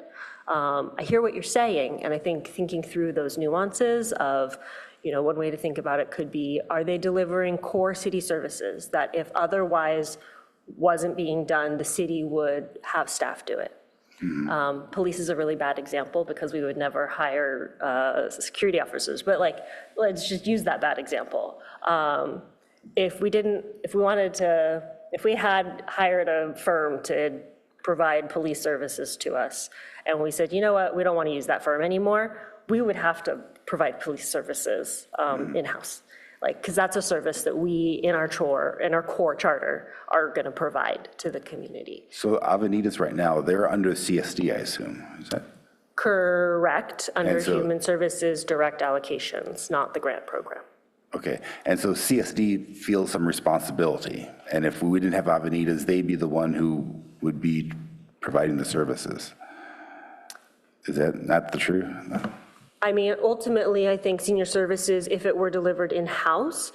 [SPEAKER 6] I hear what you're saying, and I think thinking through those nuances of, one way to think about it could be, are they delivering core city services that if otherwise wasn't being done, the city would have staff do it? Police is a really bad example because we would never hire security officers, but let's just use that bad example. If we had hired a firm to provide police services to us, and we said, you know what, we don't want to use that firm anymore, we would have to provide police services in-house. Because that's a service that we, in our core charter, are going to provide to the community.
[SPEAKER 8] So Avenidas right now, they're under CSD, I assume, is that?
[SPEAKER 6] Correct, under
[SPEAKER 8] And so-
[SPEAKER 6] Human Services direct allocations, not the grant program.
[SPEAKER 8] Okay, and so CSD feels some responsibility, and if we didn't have Avenidas, they'd be the one who would be providing the services. Is that not the truth?
[SPEAKER 6] I mean, ultimately, I think senior services, if it were delivered in-house,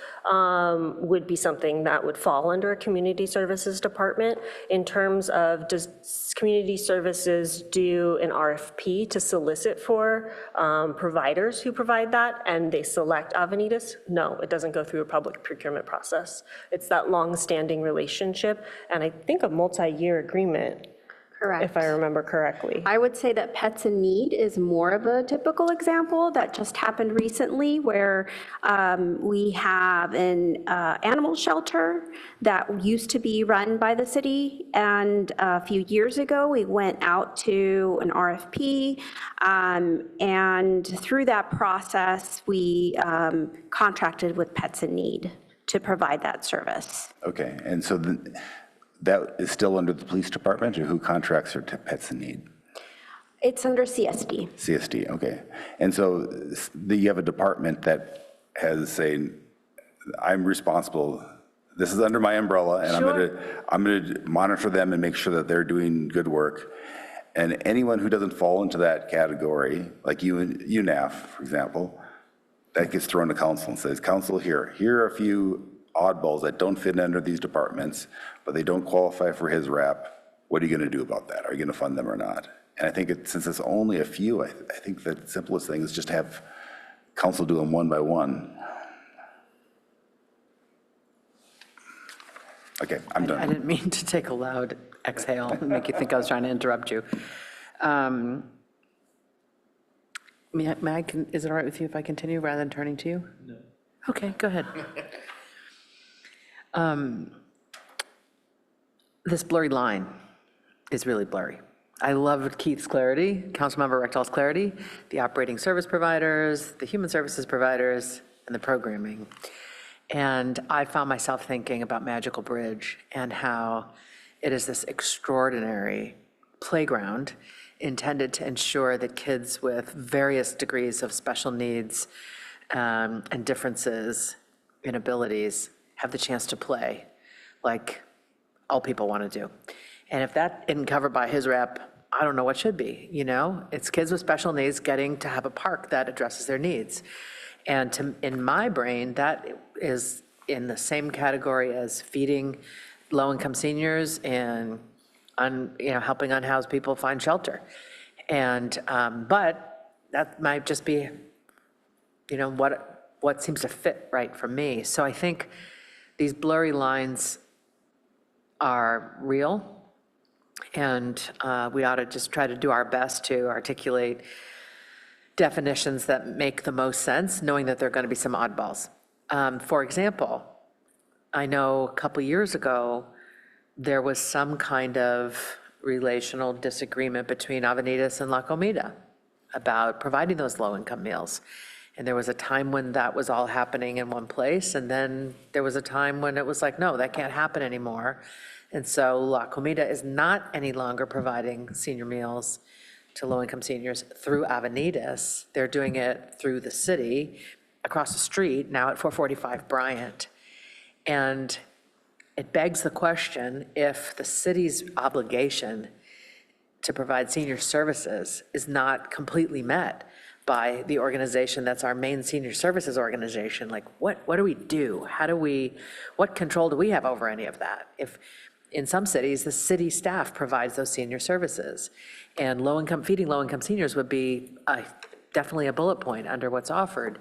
[SPEAKER 6] would be something that would fall under a community services department. In terms of, does community services do an RFP to solicit for providers who provide that, and they select Avenidas? No, it doesn't go through a public procurement process. It's that long-standing relationship, and I think a multi-year agreement.
[SPEAKER 11] Correct.
[SPEAKER 6] If I remember correctly.
[SPEAKER 11] I would say that Pets in Need is more of a typical example that just happened recently, where we have an animal shelter that used to be run by the city, and a few years ago, we went out to an RFP, and through that process, we contracted with Pets in Need to provide that service.
[SPEAKER 8] Okay, and so that is still under the police department, or who contracts for Pets in Need?
[SPEAKER 11] It's under CSD.
[SPEAKER 8] CSD, okay. And so you have a department that has saying, I'm responsible, this is under my umbrella, and I'm gonna monitor them and make sure that they're doing good work. And anyone who doesn't fall into that category, like UNAF, for example, that gets thrown to council and says, council, here are a few oddballs that don't fit under these departments, but they don't qualify for his rep. What are you gonna do about that? Are you gonna fund them or not? And I think since it's only a few, I think the simplest thing is just have council do them one by one. Okay, I'm done.
[SPEAKER 2] I didn't mean to take a loud exhale and make you think I was trying to interrupt you. Is it all right with you if I continue rather than turning to you? No. Okay, go ahead. This blurry line is really blurry. I loved Keith's clarity, Councilmember Rectal's clarity, the operating service providers, the human services providers, and the programming. And I found myself thinking about Magical Bridge and how it is this extraordinary playground intended to ensure that kids with various degrees of special needs and differences in abilities have the chance to play like all people want to do. And if that isn't covered by his rep, I don't know what should be, It's kids with special needs getting to have a park that addresses their needs. And in my brain, that is in the same category as feeding low-income seniors and helping unhoused people find shelter. And, but that might just be, what seems to fit right for me. So I think these blurry lines are real, and we ought to just try to do our best to articulate definitions that make the most sense, knowing that there are going to be some oddballs. For example, I know a couple years ago, there was some kind of relational disagreement between Avenidas and La Comida about providing those low-income meals. And there was a time when that was all happening in one place, and then there was a time when it was like, no, that can't happen anymore. And so La Comida is not any longer providing senior meals to low-income seniors through Avenidas. They're doing it through the city, across the street, now at 445 Bryant. And it begs the question, if the city's obligation to provide senior services is not completely met by the organization that's our main senior services organization, like what do we do? What control do we have over any of that? in some cities, the city staff provides those senior services. And feeding low-income seniors would be definitely a bullet point under what's offered.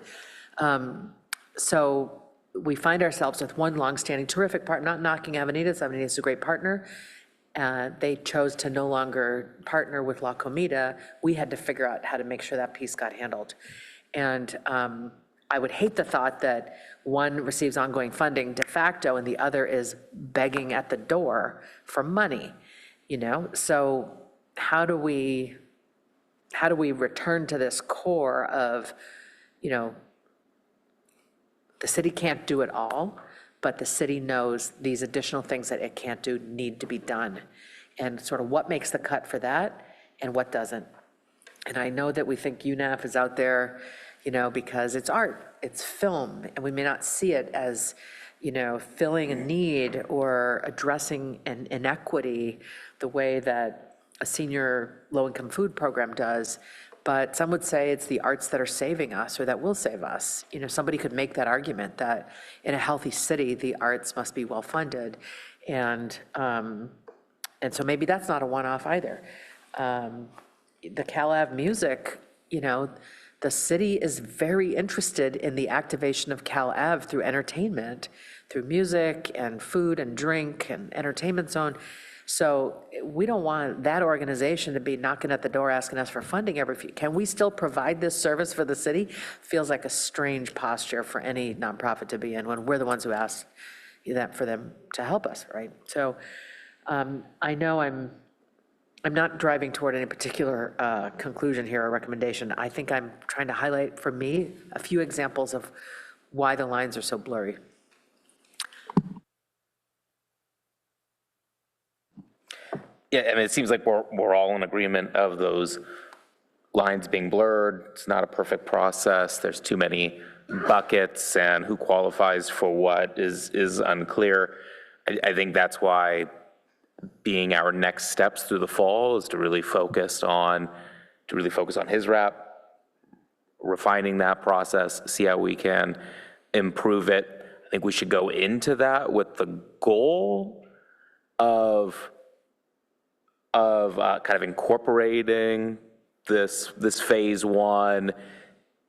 [SPEAKER 2] So we find ourselves with one longstanding terrific partner, not knocking Avenidas. Avenidas is a great partner. They chose to no longer partner with La Comida. We had to figure out how to make sure that piece got handled. And I would hate the thought that one receives ongoing funding de facto and the other is begging at the door for money, So how do we return to this core of, the city can't do it all, but the city knows these additional things that it can't do need to be done. And sort of what makes the cut for that and what doesn't. And I know that we think UNAF is out there, because it's art, it's film, and we may not see it as, filling a need or addressing an inequity the way that a senior low-income food program does. But some would say it's the arts that are saving us or that will save us. Somebody could make that argument that in a healthy city, the arts must be well-funded. And so maybe that's not a one-off either. The CalAv music, the city is very interested in the activation of CalAv through entertainment, through music and food and drink and entertainment zone. So we don't want that organization to be knocking at the door asking us for funding every few. Can we still provide this service for the city? Feels like a strange posture for any nonprofit to be in when we're the ones who ask for them to help us, right? So I know I'm not driving toward any particular conclusion here or recommendation. I think I'm trying to highlight, for me, a few examples of why the lines are so blurry.
[SPEAKER 4] Yeah, it seems like we're all in agreement of those lines being blurred. It's not a perfect process. There's too many buckets, and who qualifies for what is unclear. I think that's why being our next steps through the fall is to really focus on his rep, refining that process, see how we can improve it. I think we should go into that with the goal of kind of incorporating this phase one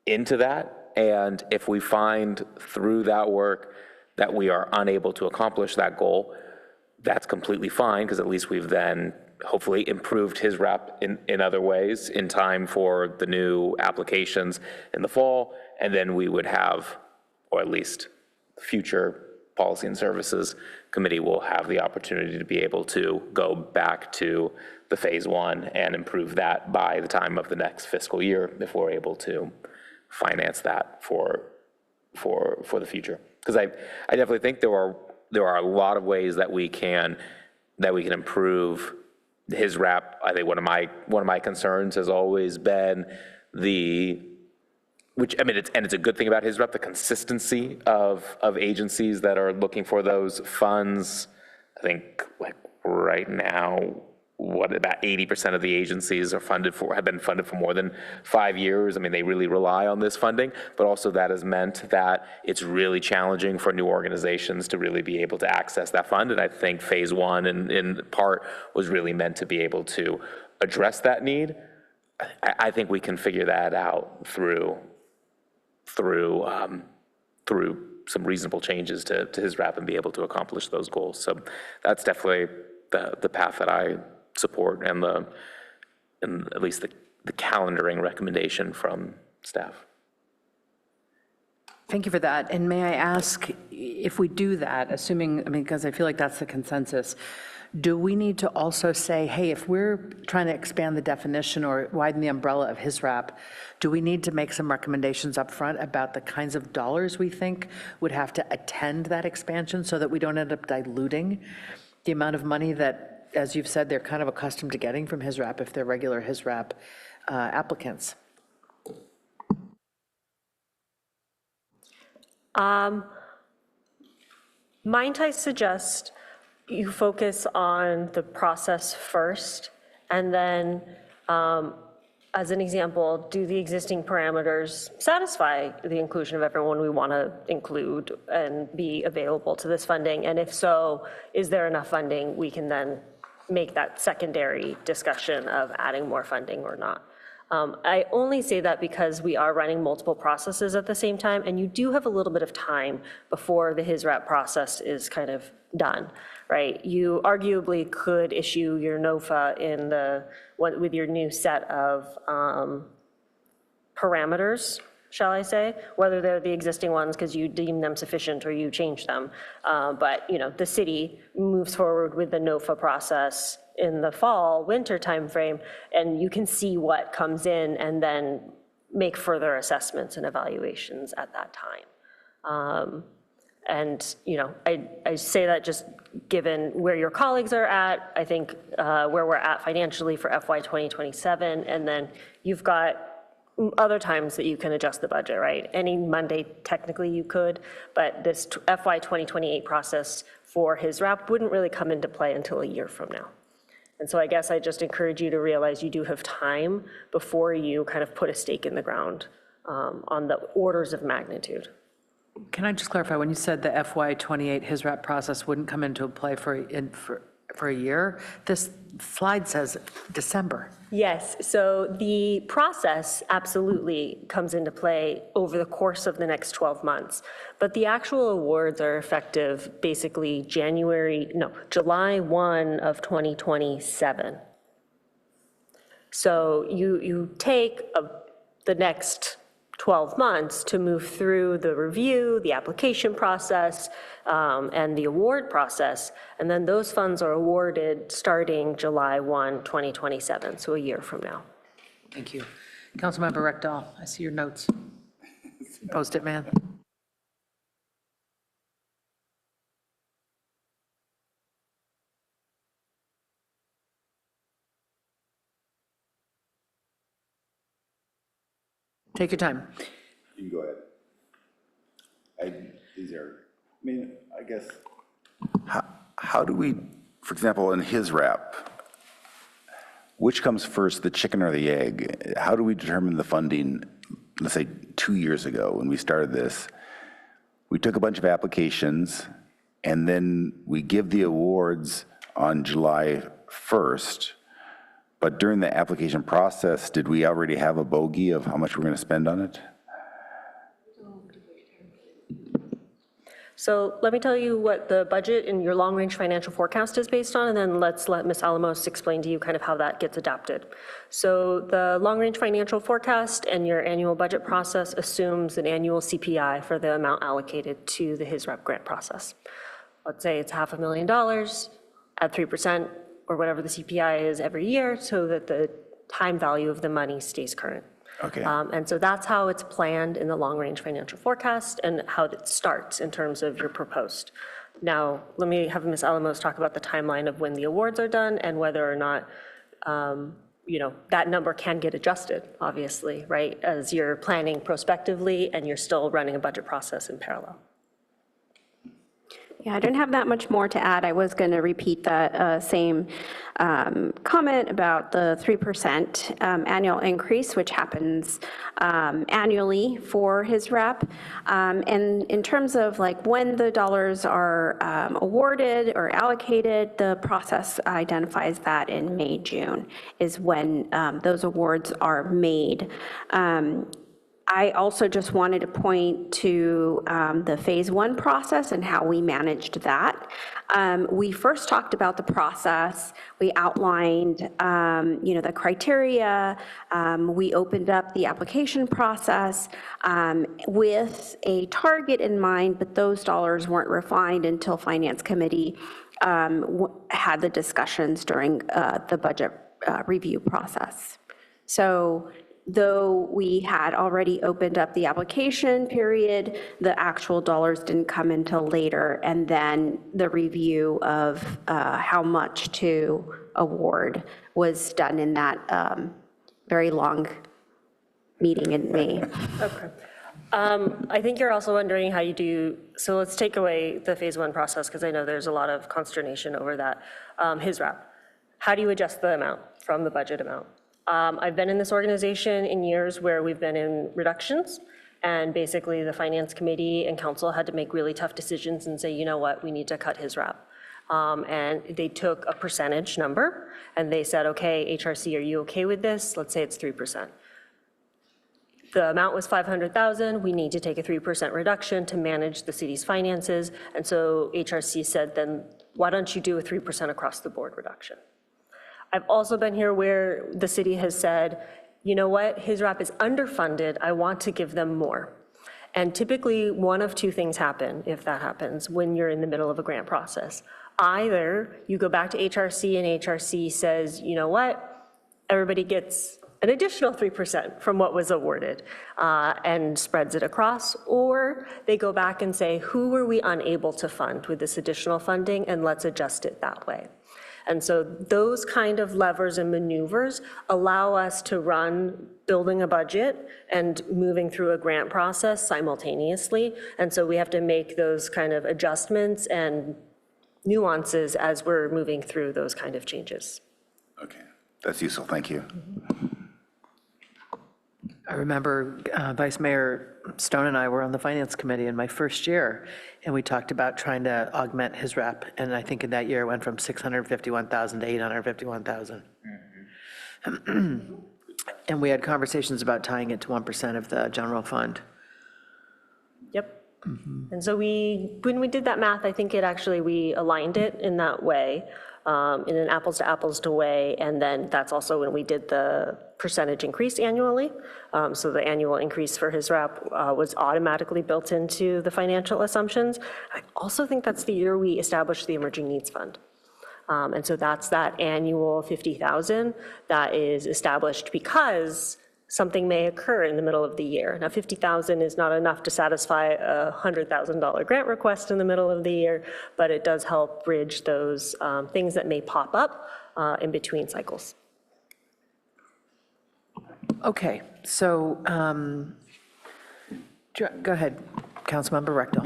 [SPEAKER 4] into that. And if we find through that work that we are unable to accomplish that goal, that's completely fine, because at least we've then hopefully improved his rep in other ways in time for the new applications in the fall. And then we would have, or at least future Policy and Services Committee will have the opportunity to be able to go back to the phase one and improve that by the time of the next fiscal year, if we're able to finance that for the future. Because I definitely think there are a lot of ways that we can improve his rep. I think one of my concerns has always been it's a good thing about his rep, the consistency of agencies that are looking for those funds. I think like right now, about 80% of the agencies have been funded for more than 5 years. I mean, they really rely on this funding, but also that has meant that it's really challenging for new organizations to really be able to access that fund. And I think phase one in part was really meant to be able to address that need. I think we can figure that out through some reasonable changes to his rep and be able to accomplish those goals. So that's definitely the path that I support, and at least the calendaring recommendation from staff.
[SPEAKER 2] Thank you for that. And may I ask, if we do that, because I feel like that's the consensus, do we need to also say, hey, if we're trying to expand the definition or widen the umbrella of his rep, do we need to make some recommendations up front about the kinds of dollars we think would have to attend that expansion so that we don't end up diluting the amount of money that, as you've said, they're kind of accustomed to getting from his rep if they're regular his rep applicants?
[SPEAKER 6] Might I suggest you focus on the process first, and then as an example, do the existing parameters satisfy the inclusion of everyone we want to include and be available to this funding? And if so, is there enough funding? We can then make that secondary discussion of adding more funding or not. I only say that because we are running multiple processes at the same time, and you do have a little bit of time before the HISRAP process is kind of done, right? You arguably could issue your NOFA with your new set of parameters, shall I say, whether they're the existing ones because you deem them sufficient or you change them. But the city moves forward with the NOFA process in the fall, winter timeframe, and you can see what comes in and then make further assessments and evaluations at that time. And I say that just given where your colleagues are at, I think where we're at financially for FY 2027, and then you've got other times that you can adjust the budget, right? Any Monday, technically you could, but this FY 2028 process for HISRAP wouldn't really come into play until a year from now. And so I guess I just encourage you to realize you do have time before you kind of put a stake in the ground on the orders of magnitude.
[SPEAKER 2] Can I just clarify, when you said the FY 28 HISRAP process wouldn't come into play for a year, this slide says December.
[SPEAKER 6] Yes, so the process absolutely comes into play over the course of the next 12 months, but the actual awards are effective basically July 1 of 2027. So you take the next 12 months to move through the review, the application process, and the award process, and then those funds are awarded starting July 1, 2027, so a year from now.
[SPEAKER 2] Thank you. Councilmember Rekdal, I see your notes. Post-it man. Take your time.
[SPEAKER 8] You can go ahead. I guess, how do we, for example, in HISRAP, which comes first, the chicken or the egg? How do we determine the funding, let's say 2 years ago when we started this? We took a bunch of applications and then we give the awards on July 1st. But during the application process, did we already have a bogey of how much we're going to spend on it?
[SPEAKER 6] So let me tell you what the budget in your long-range financial forecast is based on, and then let's let Ms. Alamos explain to you kind of how that gets adapted. So the long-range financial forecast and your annual budget process assumes an annual CPI for the amount allocated to the HISRAP grant process. Let's say it's $500,000 at 3% or whatever the CPI is every year so that the time value of the money stays current.
[SPEAKER 8] Okay.
[SPEAKER 6] And so that's how it's planned in the long-range financial forecast and how it starts in terms of your proposed. Now, let me have Ms. Alamos talk about the timeline of when the awards are done and whether or not, that number can get adjusted, obviously, right? As you're planning prospectively and you're still running a budget process in parallel.
[SPEAKER 11] Yeah, I don't have that much more to add. I was going to repeat that same comment about the 3% annual increase, which happens annually for HISRAP. And in terms of like when the dollars are awarded or allocated, the process identifies that in May, June is when those awards are made. I also just wanted to point to the phase 1 process and how we managed that. We first talked about the process. We outlined, the criteria. We opened up the application process with a target in mind, but those dollars weren't refined until Finance Committee had the discussions during the budget review process. So though we had already opened up the application period, the actual dollars didn't come until later, and then the review of how much to award was done in that very long meeting in May.
[SPEAKER 6] Okay. I think you're also wondering how you do, so let's take away the phase 1 process because I know there's a lot of consternation over that. HISRAP, how do you adjust the amount from the budget amount? I've been in this organization in years where we've been in reductions, and basically the finance committee and council had to make really tough decisions and say, you know what, we need to cut his rep. And they took a percentage number, and they said, okay, HRC, are you okay with this? Let's say it's 3%. The amount was 500,000. We need to take a 3% reduction to manage the city's finances. And so HRC said, then why don't you do a 3% across the board reduction? I've also been here where the city has said, you know what, his rep is underfunded. I want to give them more. And typically one of two things happen if that happens when you're in the middle of a grant process. Either you go back to HRC and HRC says, you know what, everybody gets an additional 3% from what was awarded and spreads it across, or they go back and say, who were we unable to fund with this additional funding, and let's adjust it that way. And so those kind of levers and maneuvers allow us to run building a budget and moving through a grant process simultaneously. And so we have to make those kind of adjustments and nuances as we're moving through those kind of changes.
[SPEAKER 8] Okay, that's useful, thank you.
[SPEAKER 2] I remember Vice Mayor Stone and I were on the Finance Committee in my first year, and we talked about trying to augment his rep, and I think in that year it went from 651,000 to 851,000. And we had conversations about tying it to 1% of the general fund.
[SPEAKER 6] Yep. And so when we did that math, I think we aligned it in that way, in an apples to apples to way. And then that's also when we did the percentage increase annually. So the annual increase for his rep was automatically built into the financial assumptions. I also think that's the year we established the Emerging Needs Fund. And so that's that annual 50,000 that is established because something may occur in the middle of the year. Now, 50,000 is not enough to satisfy a $100,000 grant request in the middle of the year, but it does help bridge those things that may pop up in between cycles.
[SPEAKER 2] Okay, so go ahead, Councilmember Rectal.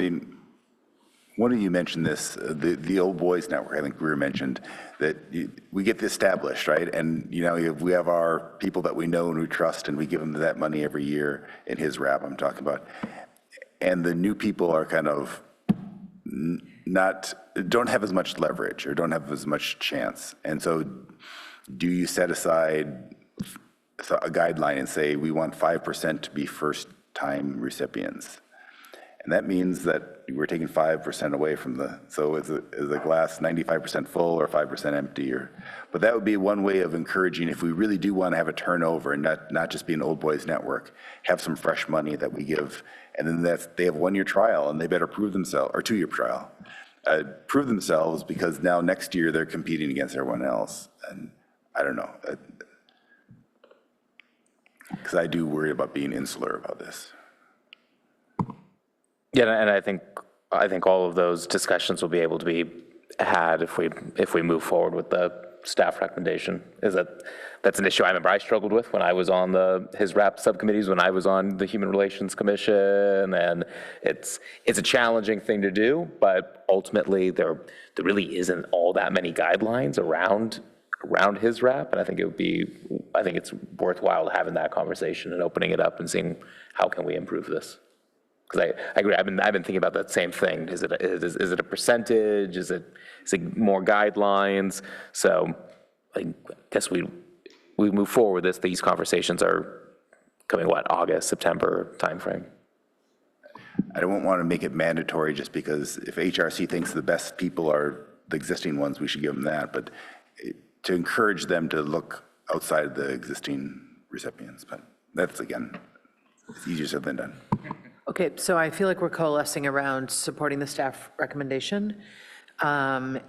[SPEAKER 8] One of you mentioned this, the Old Boys Network, I think Greer mentioned, that we get this established, right? And, you know, we have our people that we know and we trust, and we give them that money every year in his rap I'm talking about. And the new people are kind of don't have as much leverage or don't have as much chance. And so do you set aside a guideline and say, we want 5% to be first-time recipients? And that means that we're taking 5% away from so is the glass 95% full or 5% empty? But that would be one way of encouraging, if we really do want to have a turnover and not just be an old boys network, have some fresh money that we give. And then they have 1 year trial and they better prove themselves, or 2 year trial, prove themselves, because now next year they're competing against everyone else. And I don't know, because I do worry about being insular about this.
[SPEAKER 4] Yeah, and I think all of those discussions will be able to be had if we move forward with the staff recommendation. That's an issue I remember I struggled with when I was on his RAP subcommittees, when I was on the Human Relations Commission, and it's a challenging thing to do, but ultimately there really isn't all that many guidelines around his RAP, and I think it's worthwhile having that conversation and opening it up and seeing how can we improve this. Because I agree, I've been thinking about that same thing. Is it a percentage? Is it more guidelines? So I guess we move forward with this. These conversations are coming, August, September timeframe.
[SPEAKER 8] I don't want to make it mandatory just because if HRC thinks the best people are the existing ones, we should give them that. But to encourage them to look outside the existing recipients. But that's, again, it's easier said than done.
[SPEAKER 2] Okay, so I feel like we're coalescing around supporting the staff recommendation. The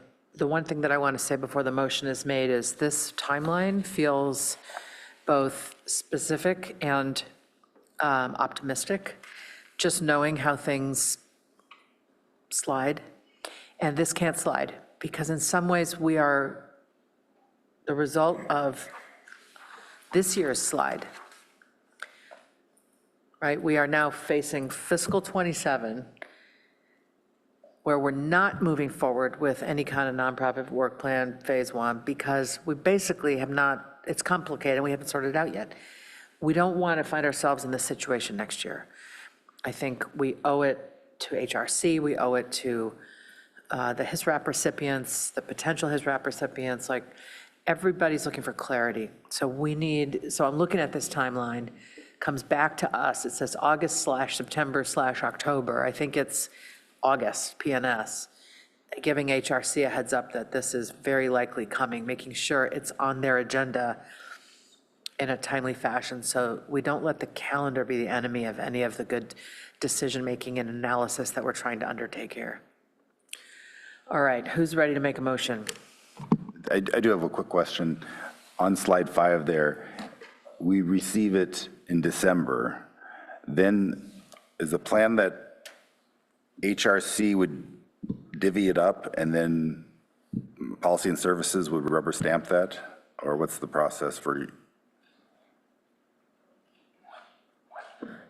[SPEAKER 2] one thing that I want to say before the motion is made is this timeline feels both specific and optimistic, just knowing how things slide. And this can't slide, because in some ways we are the result of this year's slide. Right, we are now facing fiscal 27, where we're not moving forward with any kind of nonprofit work plan phase 1, because we basically have not it's complicated, we haven't sorted it out yet. We don't want to find ourselves in this situation next year. I think we owe it to HRC, we owe it to the HISRAP recipients, the potential HISRAP recipients, like, everybody's looking for clarity. So I'm looking at this timeline, comes back to us, it says August/September/October. I think it's August, PNS, giving HRC a heads up that this is very likely coming, making sure it's on their agenda in a timely fashion, so we don't let the calendar be the enemy of any of the good decision-making and analysis that we're trying to undertake here. All right, who's ready to make a motion?
[SPEAKER 8] I do have a quick question. On slide 5 there, we receive it in December. Then is the plan that HRC would divvy it up and then Policy and Services would rubber stamp that? Or what's the process for?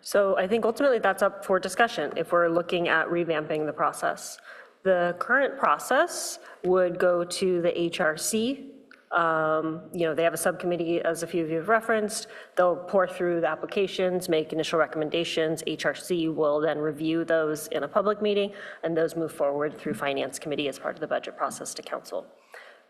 [SPEAKER 6] So I think ultimately that's up for discussion if we're looking at revamping the process. The current process would go to the HRC. They have a subcommittee, as a few of you have referenced. They'll pour through the applications, make initial recommendations. HRC will then review those in a public meeting, and those move forward through Finance Committee as part of the budget process to council.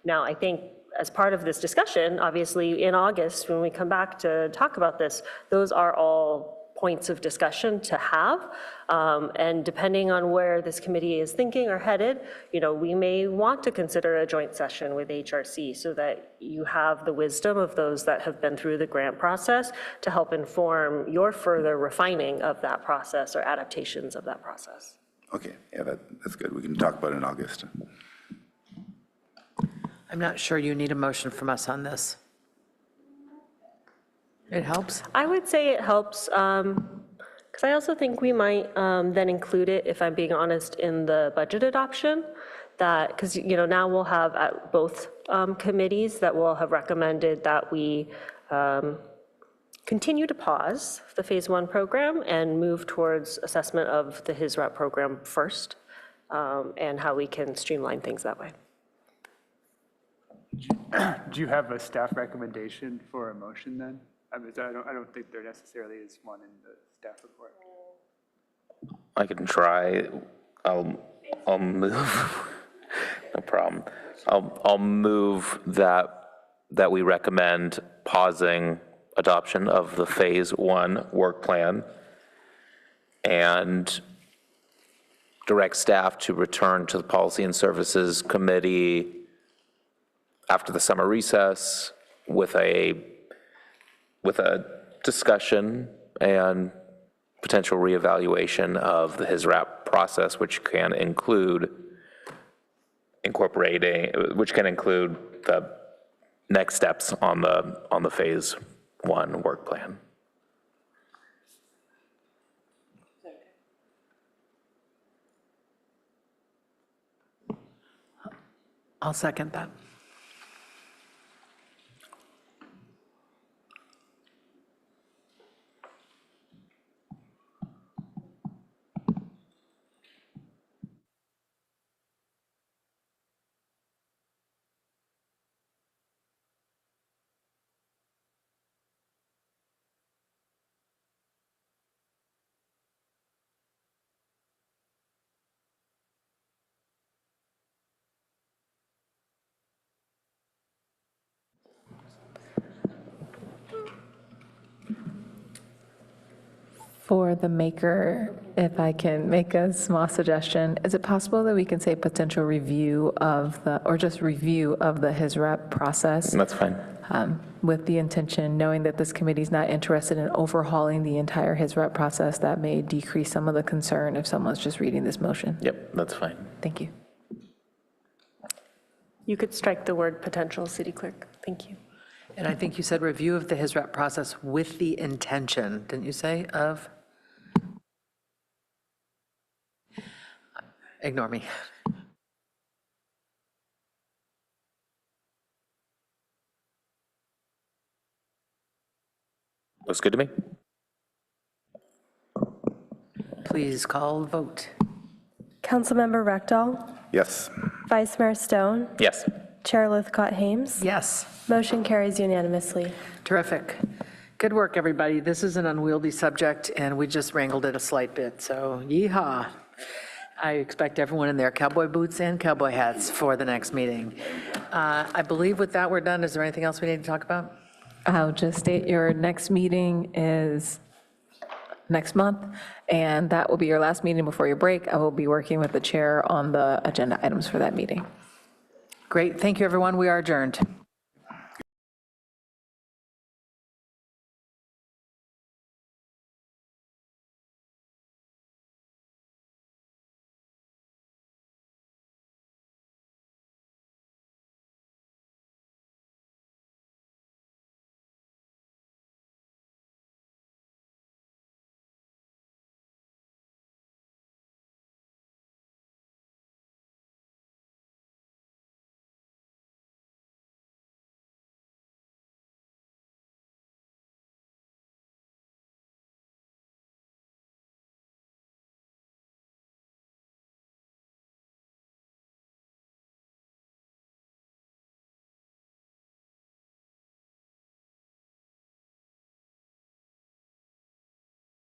[SPEAKER 6] Now, I think as part of this discussion, obviously in August, when we come back to talk about this, those are all points of discussion to have. And depending on where this committee is thinking or headed, we may want to consider a joint session with HRC so that you have the wisdom of those that have been through the grant process to help inform your further refining of that process or adaptations of that process.
[SPEAKER 8] Okay, yeah, that's good. We can talk about it in August.
[SPEAKER 2] I'm not sure you need a motion from us on this. It helps?
[SPEAKER 6] I would say it helps, because I also think we might then include it, if I'm being honest, in the budget adoption, that, because, now we'll have at both committees that will have recommended that we continue to pause the Phase 1 program and move towards assessment of the HISRAP program first, and how we can streamline things that way.
[SPEAKER 13] Do you have a staff recommendation for a motion then? I don't think there necessarily is one in the staff report.
[SPEAKER 4] I can try. I'll move. No problem. I'll move that we recommend pausing adoption of the Phase 1 work plan and direct staff to return to the Policy and Services Committee after the summer recess with a discussion and potential reevaluation of the HISRAP process, which can include the next steps on the Phase 1 work plan.
[SPEAKER 2] I'll second that.
[SPEAKER 12] For the maker, if I can make a small suggestion, is it possible that we can say potential review of or just review of the HISRAP process?
[SPEAKER 4] That's fine.
[SPEAKER 12] With the intention, knowing that this committee is not interested in overhauling the entire HISRAP process, that may decrease some of the concern if someone's just reading this motion.
[SPEAKER 4] Yep, that's fine.
[SPEAKER 12] Thank you.
[SPEAKER 6] You could strike the word potential, City Clerk. Thank you.
[SPEAKER 2] And I think you said review of the HISRAP process with the intention, didn't you say, of? Ignore me.
[SPEAKER 4] Looks good to me.
[SPEAKER 2] Please call vote.
[SPEAKER 3] Councilmember Rectal,
[SPEAKER 8] Yes.
[SPEAKER 3] Vice Mayor Stone,
[SPEAKER 4] Yes.
[SPEAKER 3] Chair Lithcott-Hames.
[SPEAKER 2] Yes.
[SPEAKER 3] Motion carries unanimously.
[SPEAKER 2] Terrific. Good work, everybody. This is an unwieldy subject, and we just wrangled it a slight bit, so yeehaw. I expect everyone in their cowboy boots and cowboy hats for the next meeting. I believe with that, we're done. Is there anything else we need to talk about?
[SPEAKER 12] I'll just state your next meeting is next month, and that will be your last meeting before your break. I will be working with the chair on the agenda items for that meeting.
[SPEAKER 2] Great. Thank you, everyone. We are adjourned.